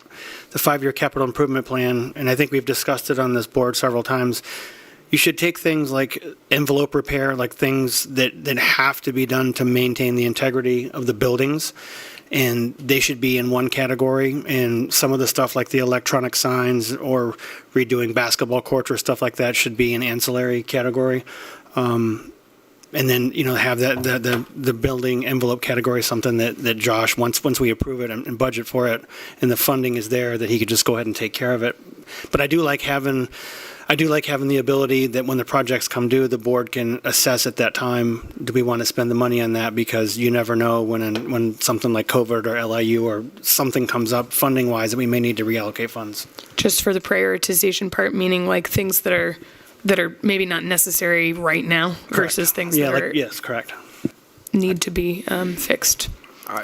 the 5-year capital improvement plan, and I think we've discussed it on this board several times, you should take things like envelope repair, like things that have to be done to maintain the integrity of the buildings, and they should be in one category, and some of the stuff like the electronic signs or redoing basketball courts or stuff like that should be an ancillary category. And then, have the building envelope category, something that Josh, once we approve it and budget for it, and the funding is there, that he could just go ahead and take care of it. But I do like having the ability that when the projects come due, the board can assess at that time, do we want to spend the money on that? Because you never know when something like COVID or LIU or something comes up funding-wise that we may need to reallocate funds. Just for the prioritization part, meaning like things that are maybe not necessary right now versus things that yes, correct. need to be fixed.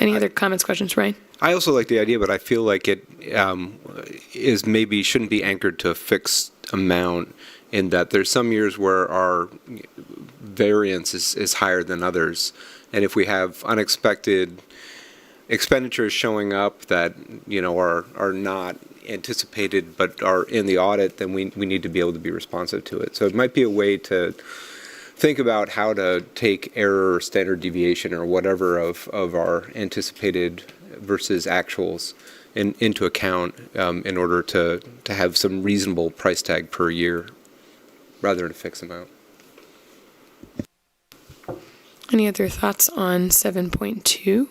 Any other comments, questions, Ryan? I also like the idea, but I feel like it shouldn't be anchored to a fixed amount, in that there's some years where our variance is higher than others. And if we have unexpected expenditures showing up that, are not anticipated but are in the audit, then we need to be able to be responsive to it. So it might be a way to think about how to take error or standard deviation or whatever of our anticipated versus actuals into account in order to have some reasonable price tag per year rather than a fixed amount. Any other thoughts on 7.2?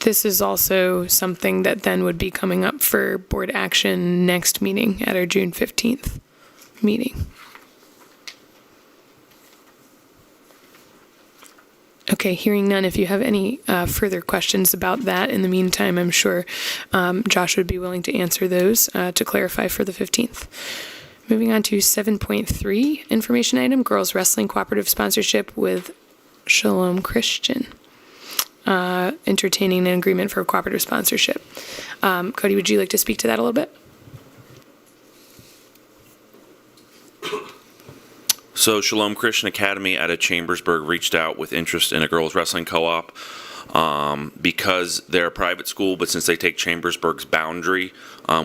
This is also something that then would be coming up for board action next meeting at our June 15th meeting. Okay, hearing none, if you have any further questions about that, in the meantime, I'm sure Josh would be willing to answer those to clarify for the 15th. Moving on to 7.3, information item, girls wrestling cooperative sponsorship with Shalom Christian. Entertaining an agreement for cooperative sponsorship. Cody, would you like to speak to that a little bit? So Shalom Christian Academy out of Chambersburg reached out with interest in a girls wrestling co-op because they're a private school, but since they take Chambersburg's boundary,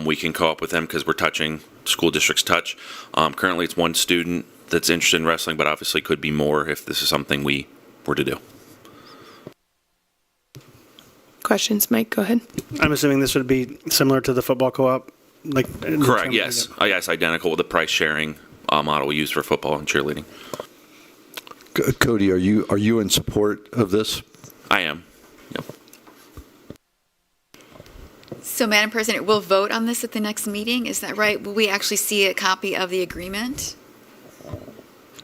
we can co-op with them because we're touching school districts touch. Currently it's one student that's interested in wrestling, but obviously could be more if this is something we were to do. Questions, Mike, go ahead. I'm assuming this would be similar to the football co-op? Correct, yes. Yes, identical with the price sharing model we use for football and cheerleading. Cody, are you in support of this? I am. Yep. So, Madam President, we'll vote on this at the next meeting, is that right? Will we actually see a copy of the agreement?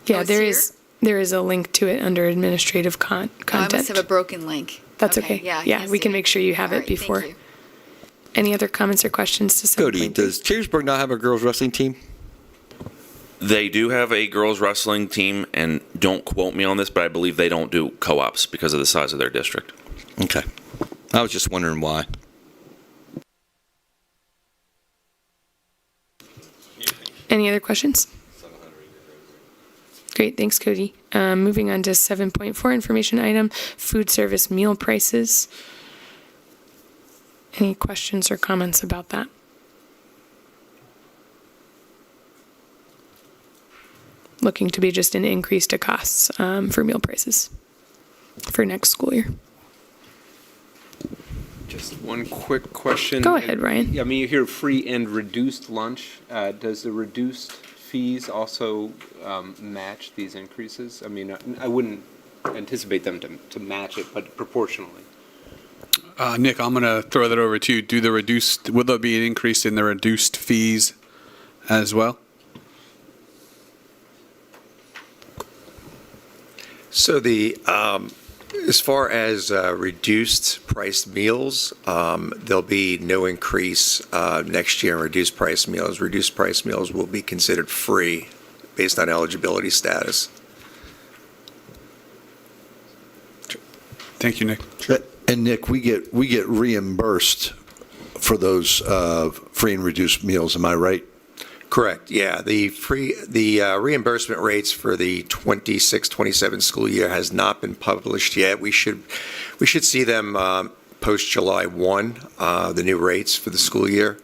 Yeah, it's there is a link to it under administrative Oh, I content. must have a broken link. That's okay. Yeah, I Yeah, can't we see can it. make sure you have All it right, thank before. you. Any other comments or questions to Cody, 7.3? does Chambersburg not have a girls wrestling team? They do have a girls wrestling team, and don't quote me on this, but I believe they don't do co-ops because of the size of their district. Okay. I was just wondering why. Any other questions? Great, thanks, Cody. Moving on to 7.4, information item, food service meal prices. Any questions or comments about that? Looking to be just an increase to costs for meal prices for next school year. Just one quick question. Go ahead, Ryan. I mean, you hear free and reduced lunch. Does the reduced fees also match these increases? I mean, I wouldn't anticipate them to match it, but proportionally. Nick, I'm going to throw that over to you. Will there be an increase in the reduced fees as well? So as far as reduced priced meals, there'll be no increase next year in reduced price meals. Reduced price meals will be considered free based on eligibility status. Thank you, Nick. And Nick, we get reimbursed for those free and reduced meals. Am I right? Correct. Yeah, the reimbursement rates for the 26-27 school year has not been published yet. We should see them post July 1, the new rates for the school year.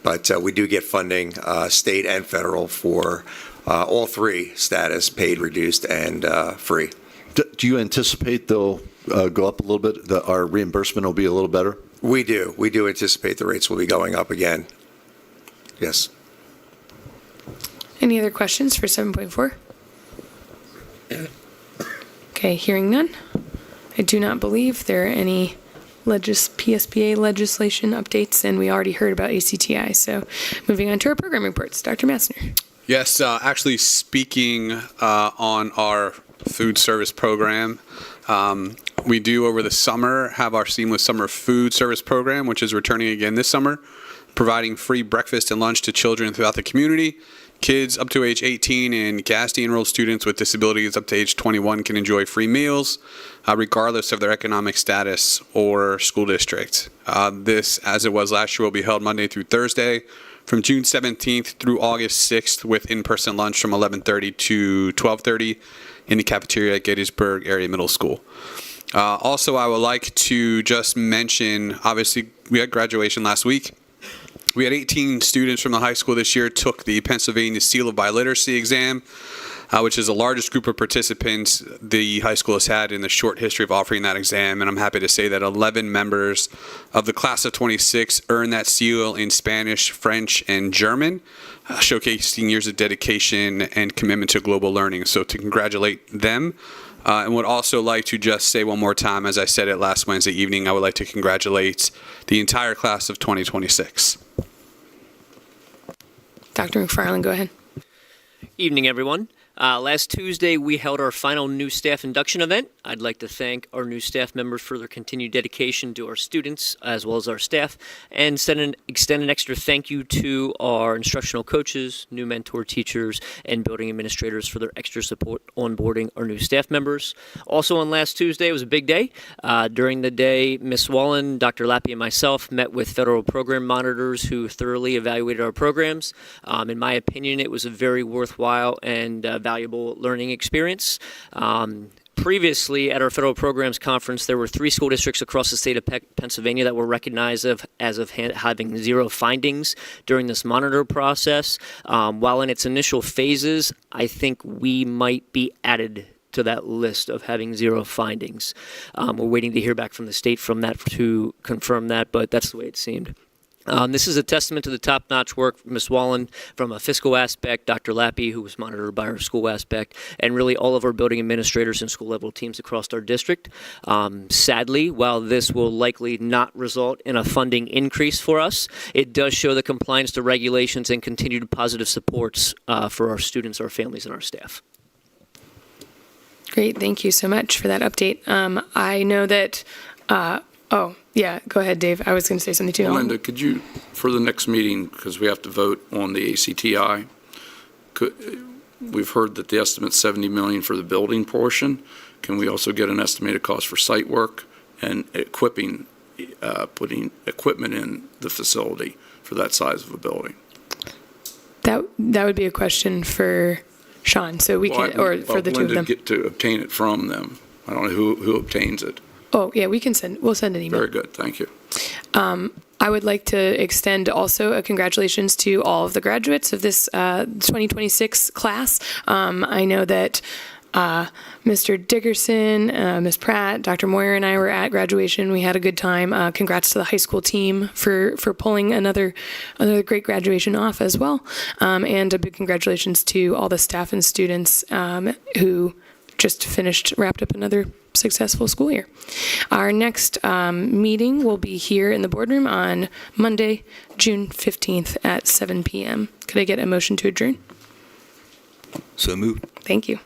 But we do get funding, state and federal, for all three status: paid, reduced, and free. Do you anticipate they'll go up a little bit? Our reimbursement will be a little better? We do. We do anticipate the rates will be going up again. Yes. Any other questions for 7.4? Okay, hearing none. I do not believe there are any PSBA legislation updates, and we already heard about ACTI. So moving on to our program reports. Dr. Massner. Yes, actually speaking on our food service program, we do over the summer have our Seamless Summer Food Service Program, which is returning again this summer, providing free breakfast and lunch to children throughout the community. Kids up to age 18 and GASD enrolled students with disabilities up to age 21 can enjoy free meals, regardless of their economic status or school district. This, as it was last year, will be held Monday through Thursday from June 17th through August 6th with in-person lunch from 11:30 to 12:30 in the cafeteria at Gettysburg Area Middle School. Also, I would like to just mention, obviously, we had graduation last week. We had 18 students from the high school this year took the Pennsylvania Seal of Biliteracy exam, which is the largest group of participants the high school has had in the short history of offering that exam. And I'm happy to say that 11 members of the class of 26 earned that seal in Spanish, French, and German, showcasing years of dedication and commitment to global learning. So to congratulate them. And would also like to just say one more time, as I said it last Wednesday evening, I would like to congratulate the entire class of 2026. Dr. McFarland, go ahead. Evening, everyone. Last Tuesday, we held our final new staff induction event. I'd like to thank our new staff members for their continued dedication to our students as well as our staff, and extend an extra thank you to our instructional coaches, new mentor teachers, and building administrators for their extra support onboarding our new staff members. Also on last Tuesday, it was a big day. During the day, Ms. Wallen, Dr. Lappy, and myself met with federal program monitors who thoroughly evaluated our programs. In my opinion, it was a very worthwhile and valuable learning experience. Previously, at our federal programs conference, there were 3 school districts across the state of Pennsylvania that were recognized as having 0 findings during this monitor process. While in its initial phases, I think we might be added to that list of having 0 findings. We're waiting to hear back from the state from that to confirm that, but that's the way it seemed. This is a testament to the top-notch work from Ms. Wallen from a fiscal aspect, Dr. Lappy, who was monitored by our school aspect, and really all of our building administrators and school-level teams across our district. Sadly, while this will likely not result in a funding increase for us, it does show the compliance to regulations and continued positive supports for our students, our families, and our staff. Great, thank you so much for that update. I know that, yeah, go ahead, Dave. I was going to say something too. Linda, could you, for the next meeting, because we have to vote on the ACTI, we've heard that the estimate's $70 million for the building portion. Can we also get an estimated cost for site work and putting equipment in the facility for that size of a building? That would be a question for Sean, so we can, or for the two of them. Get to obtain it from them. I don't know who obtains it. Oh, yeah, we'll send an email. Very good, thank you. I would like to extend also a congratulations to all of the graduates of this 2026 class. I know that Mr. Dickerson, Ms. Pratt, Dr. Moyer, and I were at graduation. We had a good time. Congrats to the high school team for pulling another great graduation off as well. And a big congratulations to all the staff and students who just wrapped up another successful school year. Our next meeting will be here in the boardroom on Monday, June 15th at 7 p.m. Could I get a motion to adjourn? So moved. Thank you.